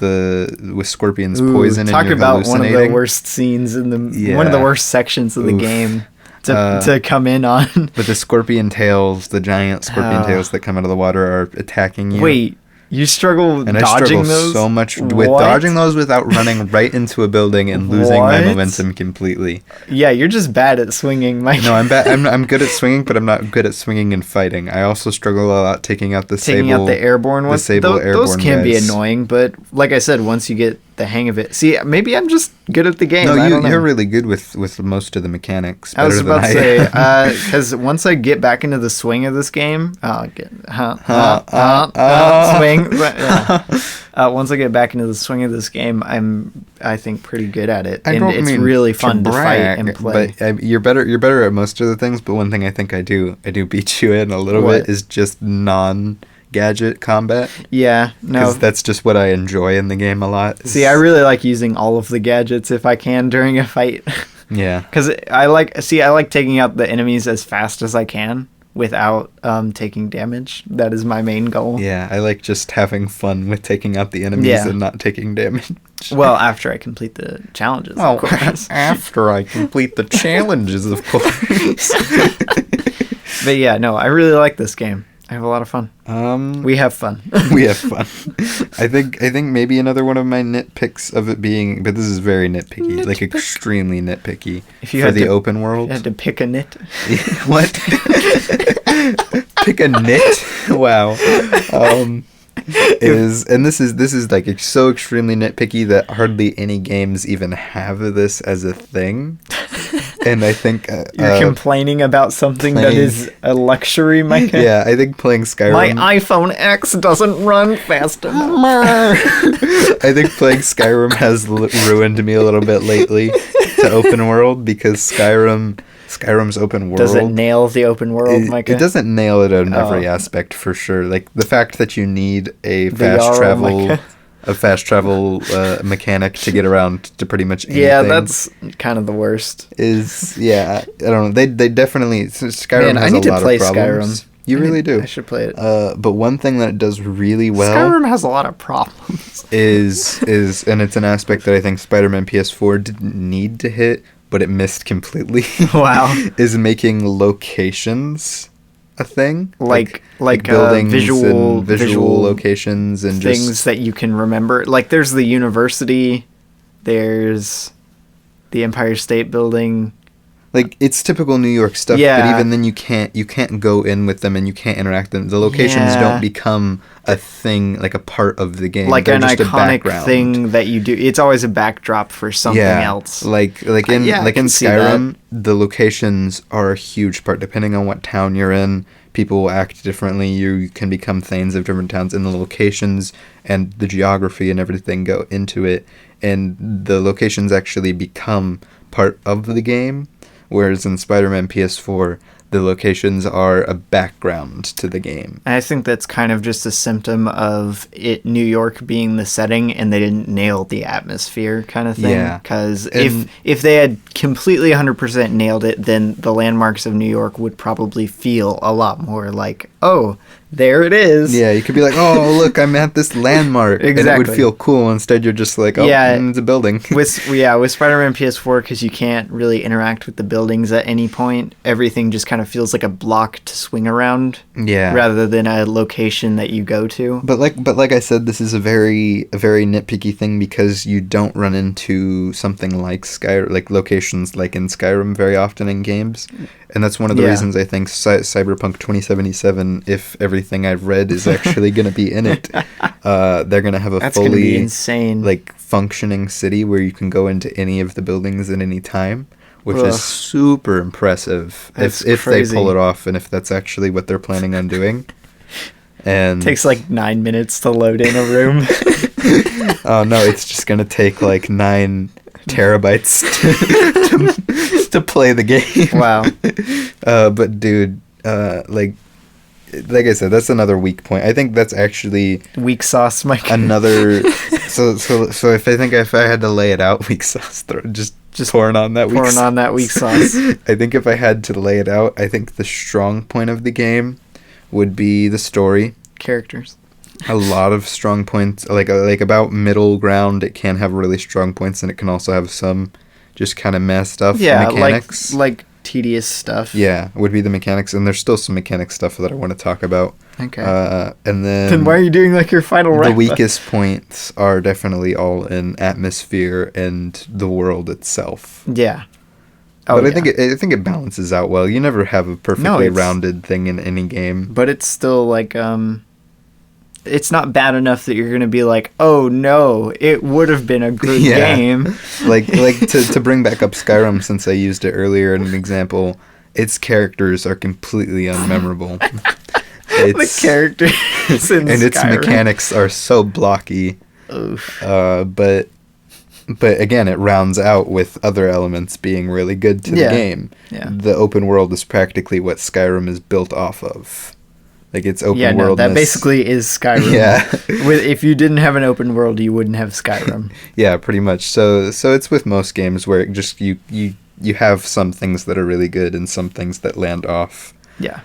Scorpion's poison, talk and you're about one of the worst scenes in one of the worst sections of the game to come in on. But the scorpion tails, the giant scorpion tails that come out of the water are attacking you. Wait, you struggle and dodging I struggle those? so much with dodging those without running right into a building and losing my momentum completely. Yeah, you're just bad at swinging, Mike. No, I'm bad. I'm good at swinging, but I'm not good at swinging and fighting. I also struggle a lot taking out the airborne ones. Those can be annoying, but like I said, once you get the hang of it. See, maybe I'm just good at the game. No, you're really good with most of the mechanics. I was about to say, because once I get back into the swing of this game, swing. Once I get back into the swing of this game, I think pretty good at it, and it's really fun to fight and play. But you're better at most of the things. But one thing I think I do beat you in a little bit is just non-gadget combat. Yeah, no, because that's just what I enjoy in the game a lot. See, I really like using all of the gadgets if I can during a fight. Yeah, because I like taking out the enemies as fast as I can without taking damage. That is my main goal. Yeah, I like just having fun with taking out the enemies and not taking damage. Well, after I complete the challenges, of course. After I complete the challenges, of course. But yeah, no, I really like this game. I have a lot of fun. We have fun. We have fun. I think maybe another one of my nitpicks of it being, but this is very nitpicky, like extremely nitpicky. If you for had the to, open world, you had to pick a nit. What? Pick a nit? Wow. This is like so extremely nitpicky that hardly any games even have this as a thing. And I think you're complaining about something that is a luxury, Micah. Yeah, I think playing Skyrim. My iPhone X doesn't run fast enough. I think playing Skyrim has ruined me a little bit lately to open world, because Skyrim's open world. Does it nail the open world, Micah? It doesn't nail it in every aspect, for sure. Like the fact that you need a fast travel mechanic to get around to pretty much anything. Yeah, that's kind of the worst. I don't know. They definitely, Skyrim has a lot of problems. Skyrim. You really do. I should play it. But one thing that it does really well. Skyrim has a lot of problems. is and it's an aspect that I think Spider-Man PS4 didn't need to hit, but it missed completely. Wow. Is making locations a thing, like buildings, visual locations and things just that you can remember. Like there's the university, there's the Empire State Building. Like it's typical New York stuff, Yeah. but even then you can't go in with them and you can't interact with them. The locations don't become a thing, like a part of the game. Like They're an just iconic thing that you do. It's always a backdrop for something else. Like in Skyrim, the locations are a huge part. Depending on what town you're in, people will act differently. You can become Thanes of different towns, and the locations and the geography and everything go into it, and the locations actually become part of the game. Whereas in Spider-Man PS4, the locations are a background to the game. I think that's kind of just a symptom of New York being the setting, and they didn't nail the atmosphere kind of thing. Yeah. Because if they had completely 100% nailed it, then the landmarks of New York would probably feel a lot more like, oh, there it is. Yeah, you could be like, oh, look, I'm at this landmark. Exactly. And it would feel cool. Instead, you're just like, oh, it's a building. with Spider-Man PS4, because you can't really interact with the buildings at any point, everything just kind of feels like a block to swing around. Yeah. Rather than a location that you go to. But like I said, this is a very nitpicky thing, because you don't run into something like like locations like in Skyrim very often in games. And that's one of the reasons I think Cyberpunk 2077, if everything I've read is actually going to be in it, they're going to have a fully insane, like functioning city where you can go into any of the buildings at any time, which is super impressive if they pull it off, and if that's actually what they're planning on doing. And it takes like 9 minutes to load in a room. Oh no, it's just going to take like 9 terabytes to play the game. Wow. But dude, like I said, that's another weak point. I think that's actually weak sauce, Mike. Another so if I had to lay it out, weak sauce, just pouring on that weak sauce. I think if I had to lay it out, I think the strong point of the game would be the story, characters. A lot of strong points, like about middle ground. It can have really strong points, and it can also have some just kind of messed stuff. Yeah, mechanics. like tedious stuff. Yeah, would be the mechanics, and there's still some mechanic stuff that I want to talk about. Okay. And then why are you doing like your final wrap? The weakest points are definitely all in atmosphere and the world itself. Yeah. But I think it balances out well. You never have a perfectly rounded thing in any game. But it's still like it's not bad enough that you're going to be like, oh no, it would have been a good game. like to bring back up Skyrim, since I used it earlier as an example, its characters are completely unmemorable. The characters in and Skyrim. Its mechanics are so blocky. Oof. But again, it rounds out with other elements being really good to the game. Yeah. The open world is practically what Skyrim is built off of. Like it's open world. That basically is Skyrim. Yeah. If you didn't have an open world, you wouldn't have Skyrim. Yeah, pretty much. So it's with most games where it just you have some things that are really good and some things that land off. Yeah.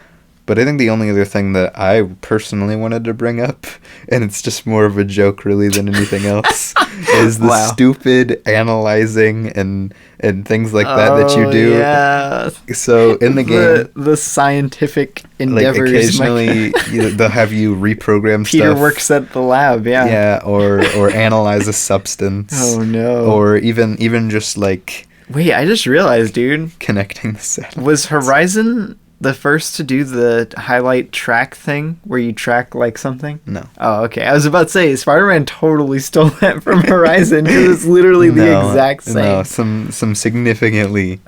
But I think the only other thing that I personally wanted to bring up, and it's just more of a joke really than anything else, is the stupid analyzing and things like that you do. Yeah. So in the game, the scientific endeavors. Like occasionally, they'll have you reprogram Peter stuff. works at the lab. Yeah. Yeah, or analyze a substance. Oh no. Or even just like. Wait, I just realized, dude. Connecting the satellites. Was Horizon the first to do the highlight track thing where you track like something? No. Oh, okay. I was about to say Spider-Man totally stole that from Horizon because it's literally the exact same. No, some significantly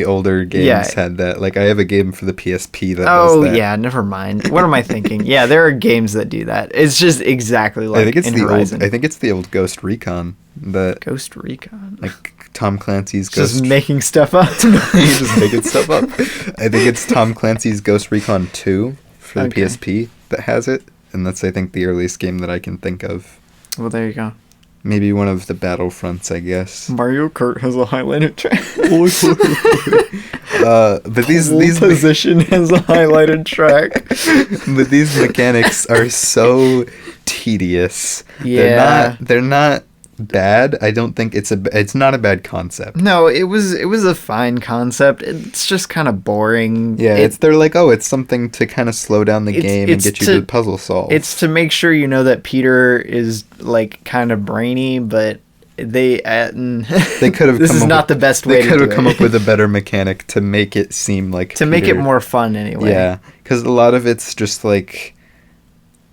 older games had that. Like I have a game for the PSP that does that. Oh yeah, never mind. What am I thinking? Yeah, there are games that do that. It's just exactly like Horizon. I think it's the old Ghost Recon. Ghost Recon? Like Tom Clancy's Ghost... Just making stuff up? He's just making stuff up. I think it's Tom Clancy's Ghost Recon 2 for the PSP that has it. And that's, I think, the earliest game that I can think of. Well, there you go. Maybe one of the Battlefronts, I guess. Mario Kart has a highlighted track. But these position has a highlighted track. But these mechanics are so tedious. Yeah. They're not bad. I don't think it's not a bad concept. No, it was a fine concept. It's just kind of boring. Yeah, they're like, it's something to kind of slow down the game and get you to puzzle solve. It's to make sure you know that Peter is like kind of brainy, but they could have. This is not the best way. They could have come up with a better mechanic to make it seem like to make it more fun anyway. Yeah, because a lot of it's just like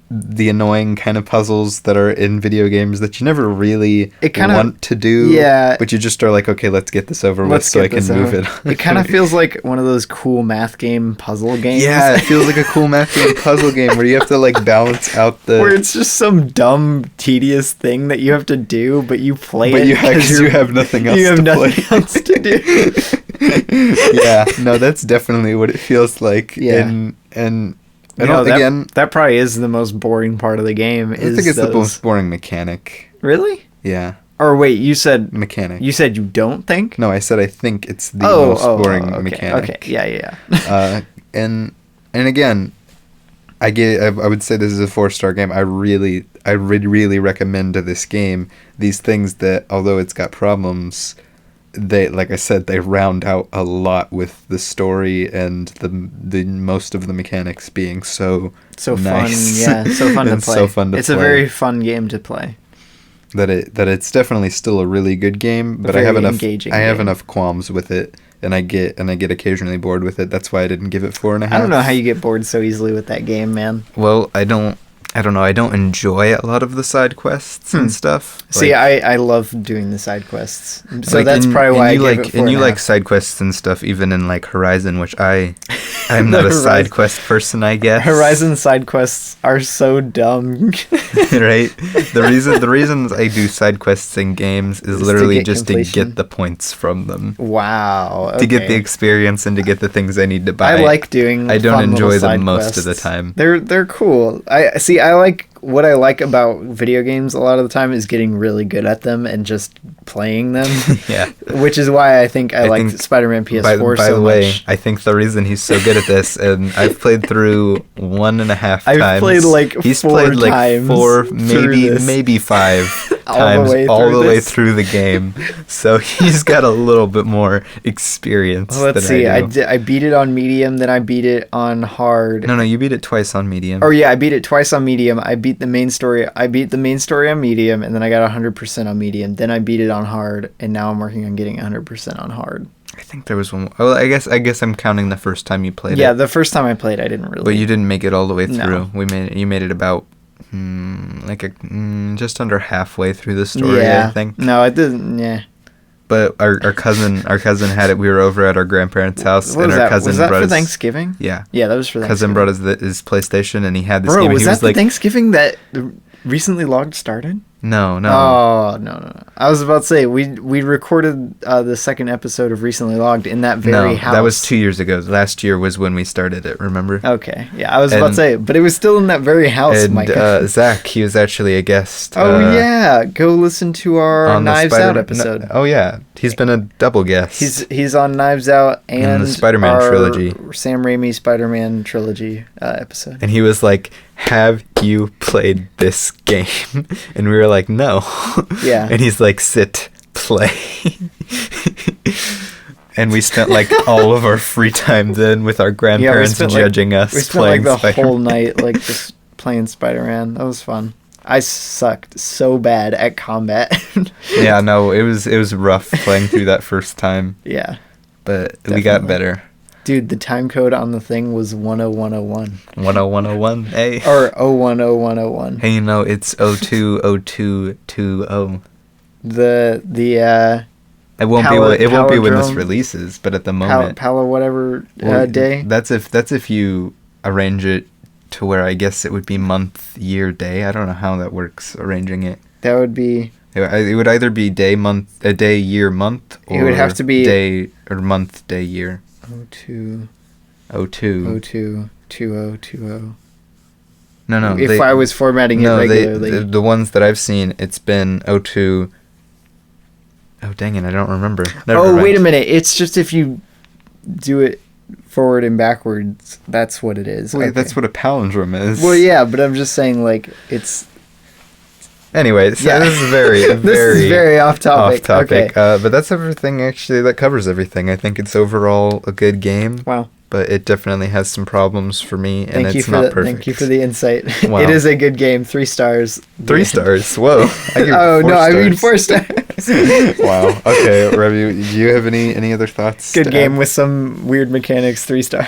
the annoying kind of puzzles that are in video games that you never really want to do. Yeah. But you just are like, okay, let's get this over with so I can move it. It kind of feels like one of those cool math game puzzle games. Yeah, it feels like a cool math game puzzle game where you have to like balance out the... Where it's just some dumb, tedious thing that you have to do, but you play it because you have nothing else to play. Else to do. Yeah, no, that's definitely what it feels like. Yeah. And that probably is the most boring part of the game. I think it's the most boring mechanic. Really? Yeah. Or wait, you said mechanic. You said you don't think? No, I said I think it's the most boring mechanic. Okay, yeah. And again, I would say this is a 4-star game. I really recommend to this game these things that, although it's got problems, they, like I said, they round out a lot with the story and the most of the mechanics being so nice. Fun, yeah, so fun to play. So fun to it's play. A very fun game to play. That it's definitely still a really good game, but I have enough qualms with it, and I get occasionally bored with it. That's why I didn't give it 4.5. I don't know how you get bored so easily with that game, man. Well, I don't know. I don't enjoy a lot of the side quests and stuff. See, I love doing the side quests, so that's probably why I give it 4.5. And you like side quests and stuff, even in like Horizon, which I'm not a side quest person, I guess. Horizon side quests are so dumb. Right? The reasons I do side quests in games is literally just to get the points from them. Wow. Okay. To get the experience and to get the things I need to buy. I like doing I don't enjoy them most of the time. They're cool. What I like about video games a lot of the time is getting really good at them and just playing them. Yeah. Which is why I think I like Spider-Man PS4 so much. By the way, I think the reason he's so good at this, and I've played through 1.5 times. I've played he's played like 4, maybe 5 times all the way through the game. So he's got a little bit more experience. Well, let's see. I beat it on medium, then I beat it on hard. No, you beat it twice on medium. Oh yeah, I beat it twice on medium. I beat the main story on medium, and then I got 100% on medium. Then I beat it on hard, and now I'm working on getting 100% on hard. I think there was one. Well, I guess I'm counting the first time you played it. Yeah, the first time I played, I didn't really. But you didn't make it all the way through. No. You made it about just under halfway through the story. I think. No, I didn't. Yeah. But our cousin had it. We were over at our grandparents' house, and our cousin brought for Thanksgiving. Yeah, that was for Thanksgiving. Cousin brought his PlayStation, and he had this game. Bro, was that the Thanksgiving that recently logged started? No. Oh, no. I was about to say, we recorded the second episode of Recently Logged in that very house. That was 2 years ago. Last year was when we started it, remember? Okay. Yeah, I was about to say, but it was still in that very house, Micah. And Zach, he was actually a guest. Oh, yeah. Go listen to our Knives Out episode. Oh, yeah. He's been a double guest. He's on Knives Out and in the Spider-Man trilogy. Sam Raimi Spider-Man trilogy episode. And he was like, have you played this game? And we were like, no. Yeah. And he's like, sit, play. And we spent like all of our free time then with our grandparents judging us. We spent like the whole night like just playing Spider-Man. That was fun. I sucked so bad at combat. Yeah, no, it was rough playing through that first time. Yeah. But definitely. We got better. Dude, the time code on the thing was 10101. 10101, hey. Or 010101. Hey, you know, it's 020220. It won't be when this releases, but at the moment. Palo whatever day. That's if you arrange it to where I guess it would be month, year, day. I don't know how that works, arranging it. That would be... It would either be day, year, month, or it would have to be day, or month, day, year. 02 2020. No. If I was formatting it regularly. The ones that I've seen, it's been 02... Oh, dang it, I don't remember. Wait a minute. It's just if you do it forward and backwards, that's what it is. Wait, that's what a palindrome is. Well, yeah, but I'm just saying, like, it's... Anyway, so yeah. This is very off topic. Okay. But that's everything, actually, that covers everything. I think it's overall a good game. Wow. But it definitely has some problems for me, and it's not perfect. Thank you for the insight. Wow. It is a good game. 3 stars. 3 stars? Whoa. I mean 4 stars. Wow. Okay, Robbie, do you have any other thoughts? Good game with some weird mechanics. 3 stars.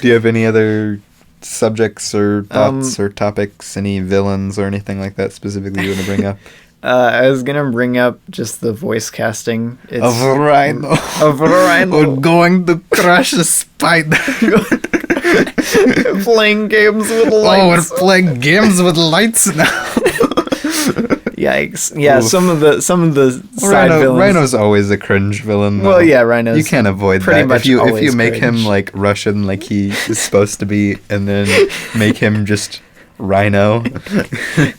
Do you have any other subjects or thoughts or topics, any villains or anything like that specifically you want to bring up? I was going to bring up just the voice casting. Of Rhino. We're going to crush a spider. Playing games with lights. Oh, we're playing games with lights now. Yikes. Yeah, oof. some of the side villains. Rhino's always a cringe villain, though. Well, yeah, Rhino's... You can't avoid pretty that. Much if you make him, like, Russian like he is supposed to be, and then make him just... Rhino.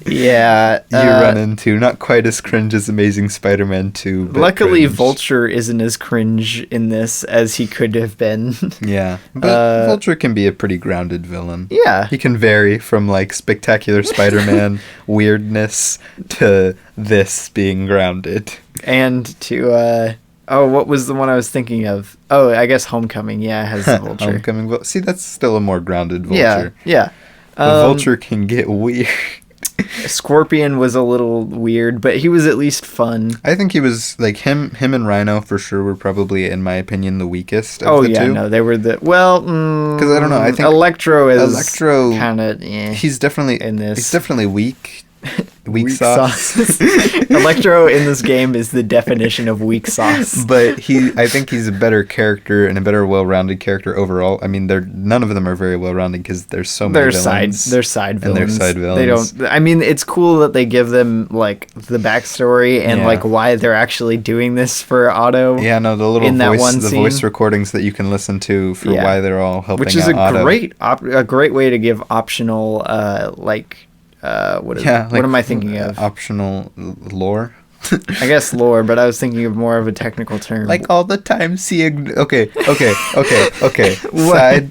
Yeah. You run into not quite as cringe as Amazing Spider-Man 2. Luckily, cringe. Vulture isn't as cringe in this as he could have been. Yeah. But Vulture can be a pretty grounded villain. Yeah. He can vary from, like, spectacular Spider-Man weirdness to this being grounded. And to, what was the one I was thinking of? Oh, I guess Homecoming, has Vulture. Homecoming. See, that's still a more grounded Vulture. Yeah. Vulture can get weird. Scorpion was a little weird, but he was at least fun. I think he was, like, him and Rhino for sure were probably, in my opinion, the weakest of the two. No, they were because I don't know, I think Electro kind of, he's definitely in this. He's definitely weak. Weak sauce. Electro in this game is the definition of weak sauce. But I think he's a better character and a better well-rounded character overall. I mean, none of them are very well-rounded because there's so many villains. They're side villains. And they're side villains. They don't. I mean, it's cool that they give them like the backstory and like why they're actually doing this for Otto. Yeah, no, the little voice recordings that you can listen to for why they're all helping out Otto. Which is a great way to give optional what am I thinking of? Optional lore? I guess lore, but I was thinking of more of a technical term. Like all the time seeing... Okay.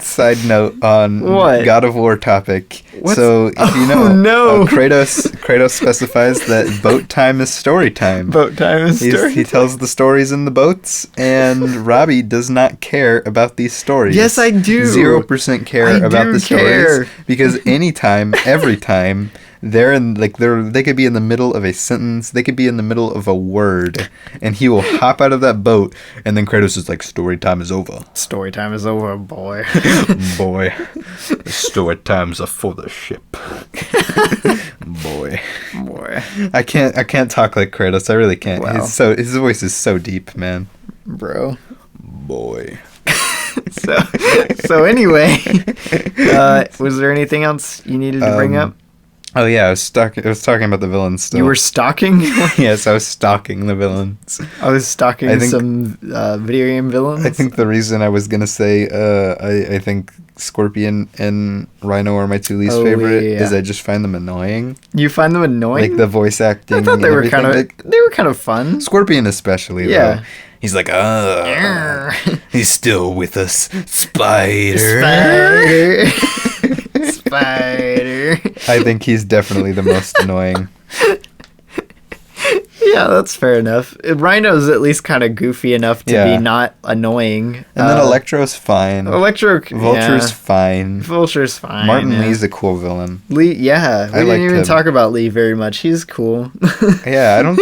Side note on God of War topic. So, Kratos specifies that boat time is story time. Boat time is story time. He tells the stories in the boats, and Robbie does not care about these stories. Yes, I do. 0% care about the stories. Because anytime, every time... they could be in the middle of a sentence, they could be in the middle of a word, and he will hop out of that boat, and then Kratos is like, story time is over. Story time is over, boy. Boy. Story time's are for the ship. Boy. I can't talk like Kratos, I really can't. Wow. His voice is so deep, man. Bro. Boy. So anyway, was there anything else you needed to bring up? Oh yeah, I was talking about the villains still. You were stalking? Yes, I was stalking the villains. I was stalking some video game villains? I think the reason I was gonna say I think Scorpion and Rhino are my two least favorite is I just find them annoying. You find them annoying? Like the voice acting. I thought they were kind of fun. Scorpion especially, though. He's like, he's still with us, Spider. Spider. I think he's definitely the most annoying. Yeah, that's fair enough. Rhino's at least kind of goofy enough to be not annoying. And then Electro's fine. Vulture's fine. Vulture's fine. Martin Lee's a cool villain. Lee, we didn't even talk about Lee very much. He's cool. Yeah, I don't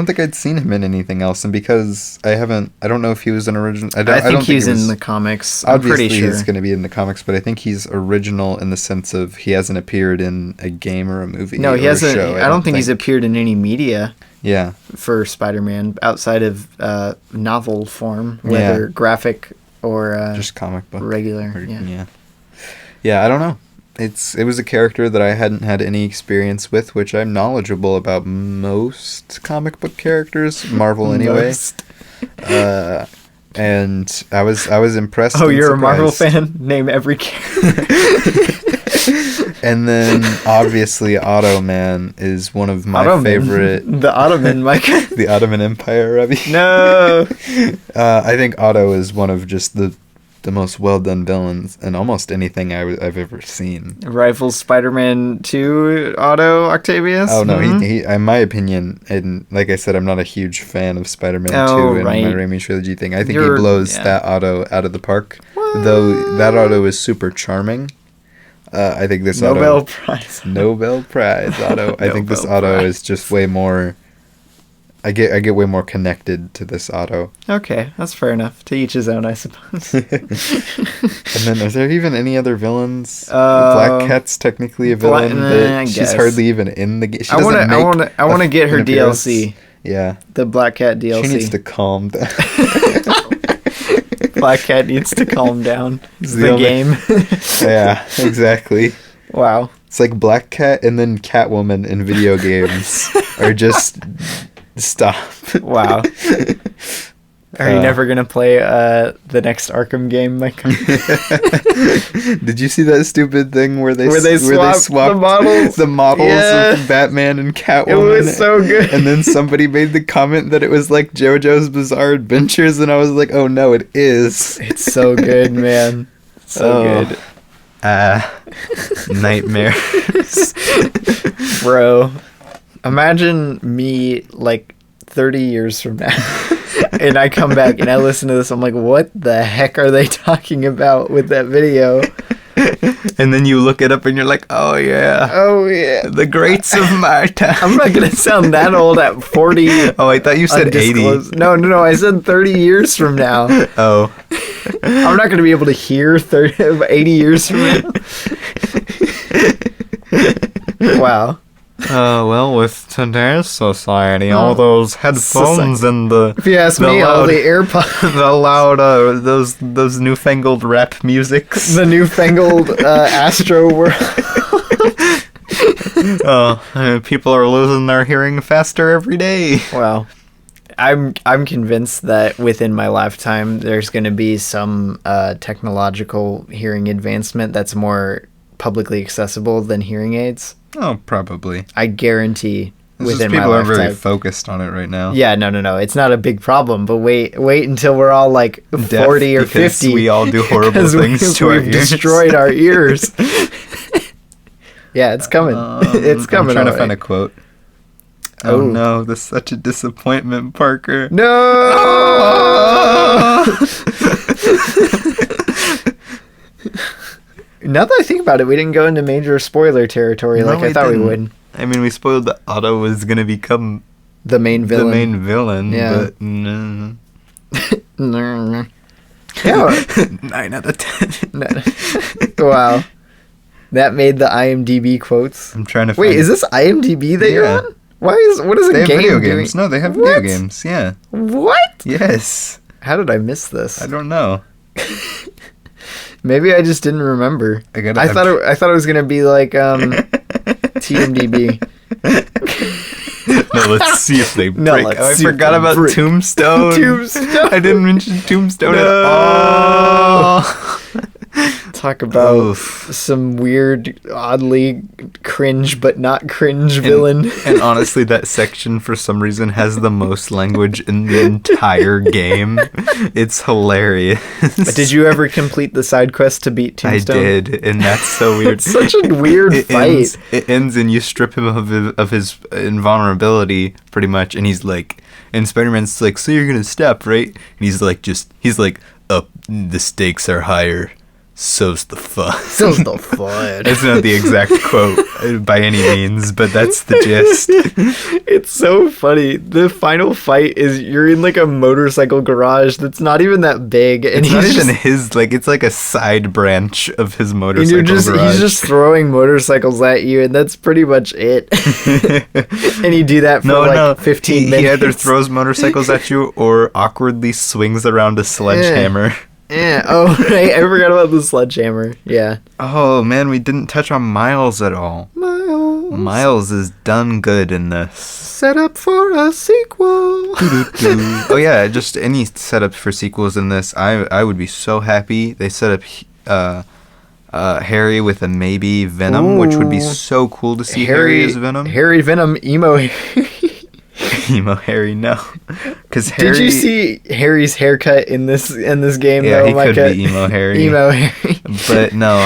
think I'd seen him in anything else, and because I don't know if he was an original. I think he's in the comics. I'm pretty sure he's going to be in the comics, but I think he's original in the sense of he hasn't appeared in a game or a movie. No, he hasn't. Show, I don't think he's appeared in any media. Yeah. For Spider-Man, outside of novel form, whether graphic or just comic book, regular. Yeah. I don't know. It was a character that I hadn't had any experience with, which I'm knowledgeable about most comic book characters, Marvel anyway. And I was impressed. Oh, you're surprised. A Marvel fan? Name every character. And then, obviously, Otto Man is one of my favorite... The Ottoman, Micah. The Ottoman Empire, Robbie. No! I think Otto is one of just the most well-done villains in almost anything I've ever seen. Rivals Spider-Man 2 Otto Octavius? Oh, no, he in my opinion, and like I said, I'm not a huge fan of Spider-Man 2 and my Raimi trilogy thing. I think he blows that Otto out of the park, though that Otto is super charming. I think this Nobel Prize Otto. I think this Otto is just way more. I get way more connected to this Otto. Okay, that's fair enough. To each his own, I suppose. And then, is there even any other villains? Black Cat's technically a villain, but she's hardly even in the game. I want to get her DLC. Yeah, the Black Cat DLC. She needs to calm down. Black Cat needs to calm down. The game. Yeah, exactly. Wow. It's like Black Cat and then Catwoman in video games are just stop. Wow. Are you never going to play the next Arkham game, Micah? Did you see that stupid thing where they swapped the models of Batman and Catwoman? It was so good. And then somebody made the comment that it was like JoJo's Bizarre Adventures, and I was like, oh no, it is. It's so good, man. So good. Nightmares. Bro, imagine me like 30 years from now. And I come back and I listen to this. I'm like, what the heck are they talking about with that video? And then you look it up and you're like, oh yeah. The greats of my time. I'm not going to sound that old at 40. Oh, I thought you said 80. No. I said 30 years from now. Oh. I'm not going to be able to hear 80 years from now. Wow. Well, with today's society, all those headphones and the... If you ask me, all the AirPods... The loud, those newfangled rap musics. The newfangled Astro World. People are losing their hearing faster every day. Wow. I'm convinced that within my lifetime, there's going to be some technological hearing advancement that's more publicly accessible than hearing aids. Oh, probably. I guarantee within my lifetime. People are very focused on it right now. Yeah, no. It's not a big problem, but wait until we're all like 40 or 50. We all do horrible things to our ears. We've destroyed our ears. Yeah, it's coming. It's coming. I'm trying to find a quote. Oh no, this is such a disappointment, Parker. No! Now that I think about it, we didn't go into major spoiler territory like I thought we would. I mean, we spoiled that Otto was going to become the main villain. Yeah. But no. Yeah. 9 out of 10. Wow. That made the IMDb quotes. I'm trying to find... Wait, is this IMDb that you're on? What is a game video games? No, they have video games. Yeah. What? Yes. How did I miss this? I don't know. Maybe I just didn't remember. I thought it was gonna be like TMDB. No, let's see if they break. No, let's I see if forgot they about break. Tombstone. Tombstone. I didn't mention Tombstone No. at all. Talk about Oof. some weird, oddly cringe but not cringe villain. And honestly, that section for some reason has the most language in the entire game. It's hilarious. But did you ever complete the side quest to beat Tombstone? I did, and that's so weird. It's such a weird fight. It ends and you strip him of his invulnerability, pretty much, and he's like, and Spider-Man's like, so you're gonna stop, right? And he's like, the stakes are higher. So's the fun. So's the fun. That's not the exact quote by any means, but that's the gist. It's so funny. The final fight is you're in like a motorcycle garage that's not even that big, and It's not even his, like, it's like a side branch of his and motorcycle garage. he's just throwing motorcycles at you, and that's pretty much it. And you do that for 15 minutes. He either throws motorcycles at you or awkwardly swings around a sledgehammer. Yeah. Oh, right. I forgot about the sledgehammer. Yeah. Oh, man, we didn't touch on Miles at all. Miles is done good in this. Set up for a sequel. Oh, yeah, just any setup for sequels in this. I would be so happy. They set up Harry with a maybe Venom, which would be so cool to see Harry as Venom. Harry Venom, emo Harry. Emo Harry, no. Because Harry... Did you see Harry's haircut in this game? Yeah, though, he Micah? could be emo Harry. Emo Harry. But no,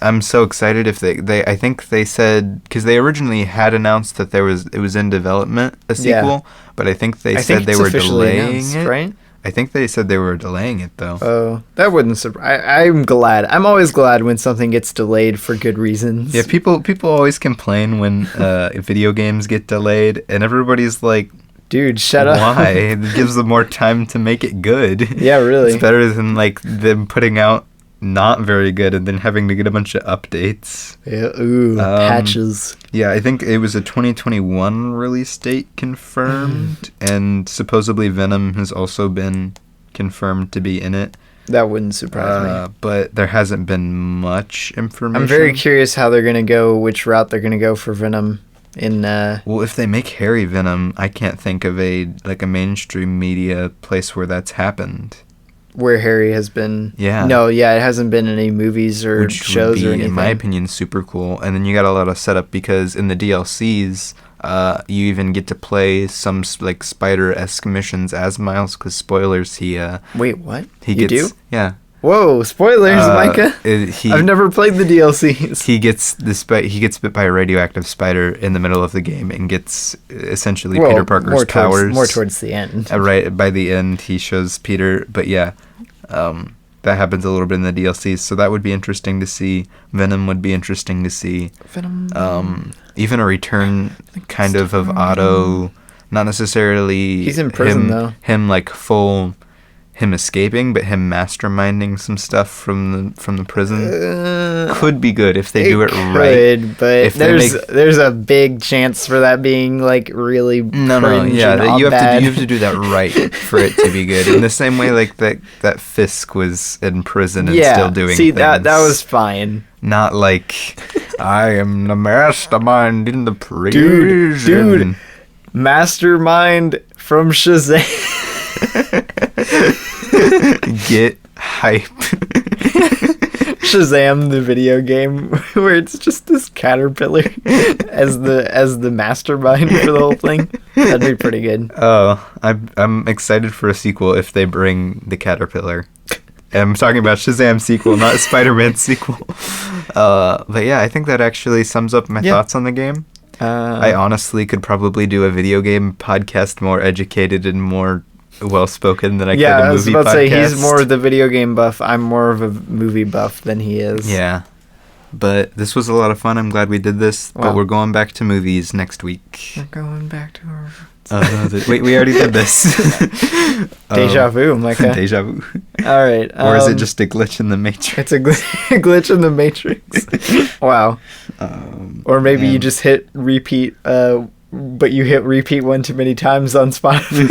I'm so excited if they I think they said, because they originally had announced that it was in development, a sequel, Yeah. But I think they said they were delaying it. Right? I think they said they were delaying it though. Oh, that wouldn't surprise. I'm glad. I'm always glad when something gets delayed for good reasons. Yeah, people always complain when video games get delayed, and everybody's like, dude, shut up. why? It gives them more time to make it good. Yeah, really. It's better than like them putting out not very good and then having to get a bunch of updates. Yeah, patches. Yeah, I think it was a 2021 release date confirmed, and supposedly Venom has also been confirmed to be in it. That wouldn't surprise me. But there hasn't been much information. I'm very curious how they're gonna go, which route they're gonna go for Venom. Well, if they make Harry Venom, I can't think of a mainstream media place where that's happened. Where Harry has been. Yeah. No, yeah, it hasn't been in any movies or Which shows would be, or anything. in my opinion, super cool. And then you got a lot of setup because in the DLCs, you even get to play some like Spider-esque missions as Miles. Because spoilers, Wait, what? You do? Yeah. Whoa! Spoilers, Micah. I've never played the DLCs. He gets bit by a radioactive spider in the middle of the game and gets essentially Peter Parker's powers. More towards the end. Right by the end, he shows Peter. But yeah, that happens a little bit in the DLCs, so that would be interesting to see. Venom would be interesting to see. Venom. Even a return kind of Otto, not necessarily. He's in prison though. Him escaping, but him masterminding some stuff from the prison could be good if they do it right. But there's a big chance for that being like really you have to do that right for it to be good. In the same way, like that Fisk was in prison and still doing things. that was fine. Not like I am the mastermind in the prison. Dude, mastermind from Shazam. Get hype. Shazam, the video game, where it's just this caterpillar as the mastermind for the whole thing. That'd be pretty good. Oh, I'm excited for a sequel if they bring the caterpillar. I'm talking about Shazam sequel, not Spider-Man sequel. But yeah, I think that actually sums up my thoughts on the game. I honestly could probably do a video game podcast more educated and more well-spoken than I could a movie podcast. Yeah, I was about to say, he's more the video game buff. I'm more of a movie buff than he is. Yeah. But this was a lot of fun. I'm glad we did this. Wow. But we're going back to movies next week. We're going back to our... wait, we already did this. Deja vu, Micah. Deja vu. All right. Or is it just a glitch in the Matrix? It's a glitch in the Matrix. Wow. Or maybe you just hit repeat... but you hit repeat one too many times on Spotify.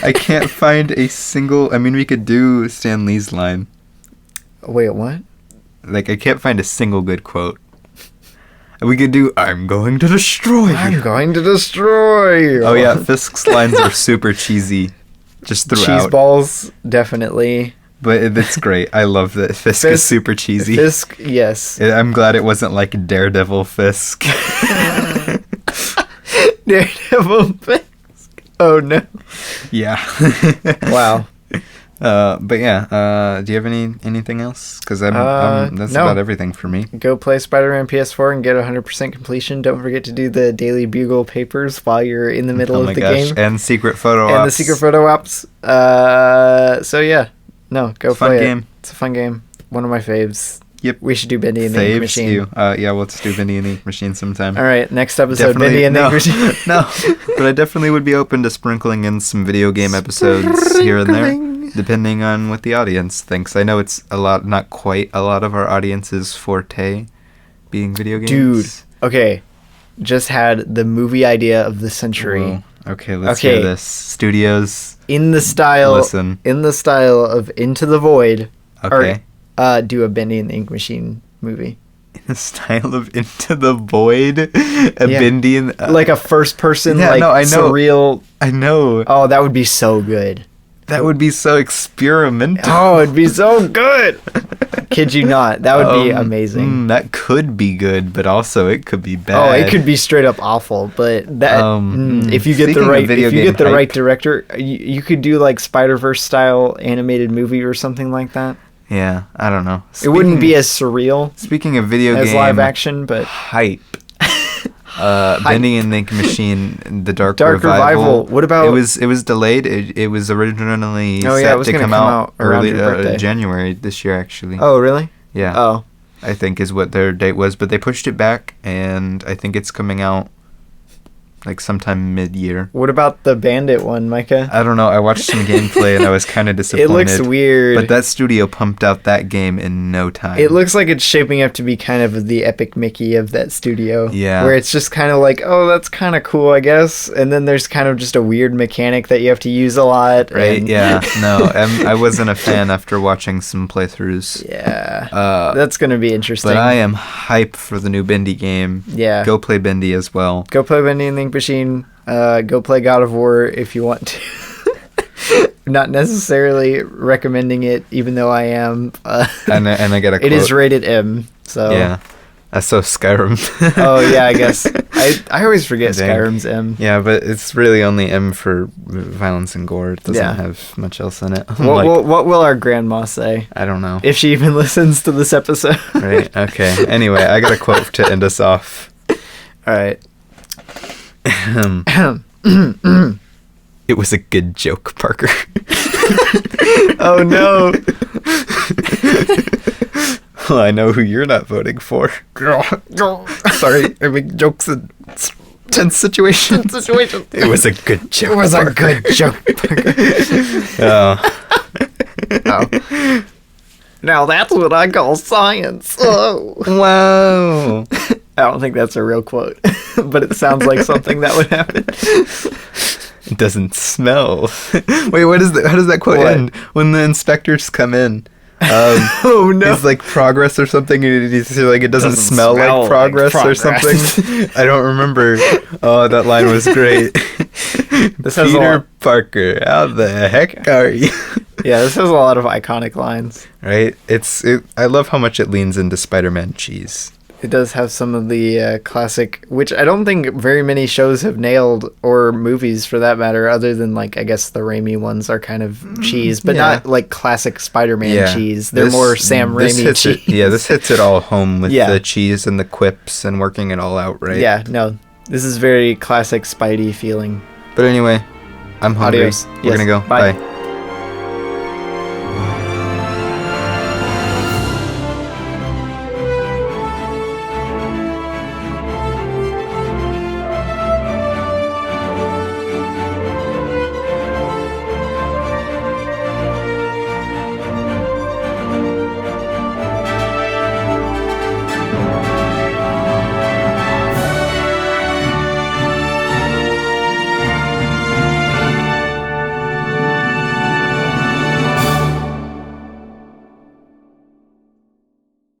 I can't find a single... I mean, we could do Stan Lee's line. Wait, what? Like, I can't find a single good quote. We could do I'm going to destroy you. I'm going to destroy you. Oh yeah, Fisk's lines are super cheesy. Just throughout. Cheese balls, definitely. But it's great. I love that Fisk is super cheesy. Fisk, yes. I'm glad it wasn't like Daredevil Fisk. Daredevil Fisk. Oh no. Yeah. Wow. But yeah, do you have anything else? Because that's no. about everything for me. Go play Spider-Man PS4 and get 100% completion. Don't forget to do the Daily Bugle papers while you're in the middle of the game. And secret photo ops. And the secret photo ops. So yeah. No, go play game. it. It's a fun game. One of my faves. Yep. We should do Bendy and the Ink Machine. Yeah, let's do Bendy and the Ink Machine sometime. All right, next episode, Bendy and the Ink Machine. No, but I definitely would be open to sprinkling in some video game episodes here and there, depending on what the audience thinks. I know it's not quite a lot of our audience's forte, being video games. Dude, okay, just had the movie idea of the century. Whoa. Okay, let's hear this. Studios. In the style of Into the Void. Okay. Or, do a Bendy and the Ink Machine movie. In the style of Into the Void? Bendy and... like a first-person, I know. surreal... I know. Oh, that would be so good. That would be so experimental. Oh, it'd be so good. Kid you not. That would be amazing. That could be good, but also it could be bad. Oh, it could be straight up awful. But that if you get the right director, you could do like Spider-Verse style animated movie or something like that. Yeah, I don't know. It wouldn't be as surreal. Speaking of video as game live action, but hype. Bendy and the Ink Machine, the Dark Revival. What about it was delayed. It was originally set to come out early January this year actually. Oh, really? Yeah. Oh. I think is what their date was, but they pushed it back and I think it's coming out like sometime mid-year. What about the Bandit one, Micah? I don't know. I watched some gameplay and I was kind of disappointed. It looks weird. But that studio pumped out that game in no time. It looks like it's shaping up to be kind of the epic Mickey of that studio. Yeah. Where it's just kind of like, oh, that's kind of cool, I guess. And then there's kind of just a weird mechanic that you have to use a lot. Right, yeah. No, I wasn't a fan after watching some playthroughs. Yeah. That's going to be interesting. But I am hype for the new Bendy game. Yeah. Go play Bendy as well. Go play Bendy and the Ink Machine. Go play God of War if you want to. Not necessarily recommending it, even though I am. And I get a quote. It is rated M, so. Yeah. So Skyrim. Oh, yeah, I guess. I always forget Skyrim's M. Yeah, but it's really only M for violence and gore. It doesn't have much else in it. What will our grandma say? I don't know. If she even listens to this episode. Right, okay. Anyway, I got a quote to end us off. All right. It was a good joke, Parker. Oh no. Well, I know who you're not voting for. Sorry, I make jokes in tense situations. It was a good joke. It was a good joke, Parker. Oh. Now that's what I call science. Oh. Wow. I don't think that's a real quote, but it sounds like something that would happen. It doesn't smell. Wait, how does that quote end? When the inspectors come in. Oh no! It's like progress or something. And he's like, it doesn't smell like progress or something. I don't remember. Oh, that line was great. Peter Parker, how the heck are you? Yeah, this has a lot of iconic lines. Right? I love how much it leans into Spider-Man cheese. It does have some of the classic, which I don't think very many shows have nailed, or movies for that matter, other than, like, I guess the Raimi ones are kind of cheese, but not, like, classic Spider-Man cheese. They're more Sam Raimi cheese. This hits it all home with the cheese and the quips and working it all out, right? Yeah, no. This is very classic Spidey feeling. But anyway, I'm hungry. Adios. We're going to go. Bye.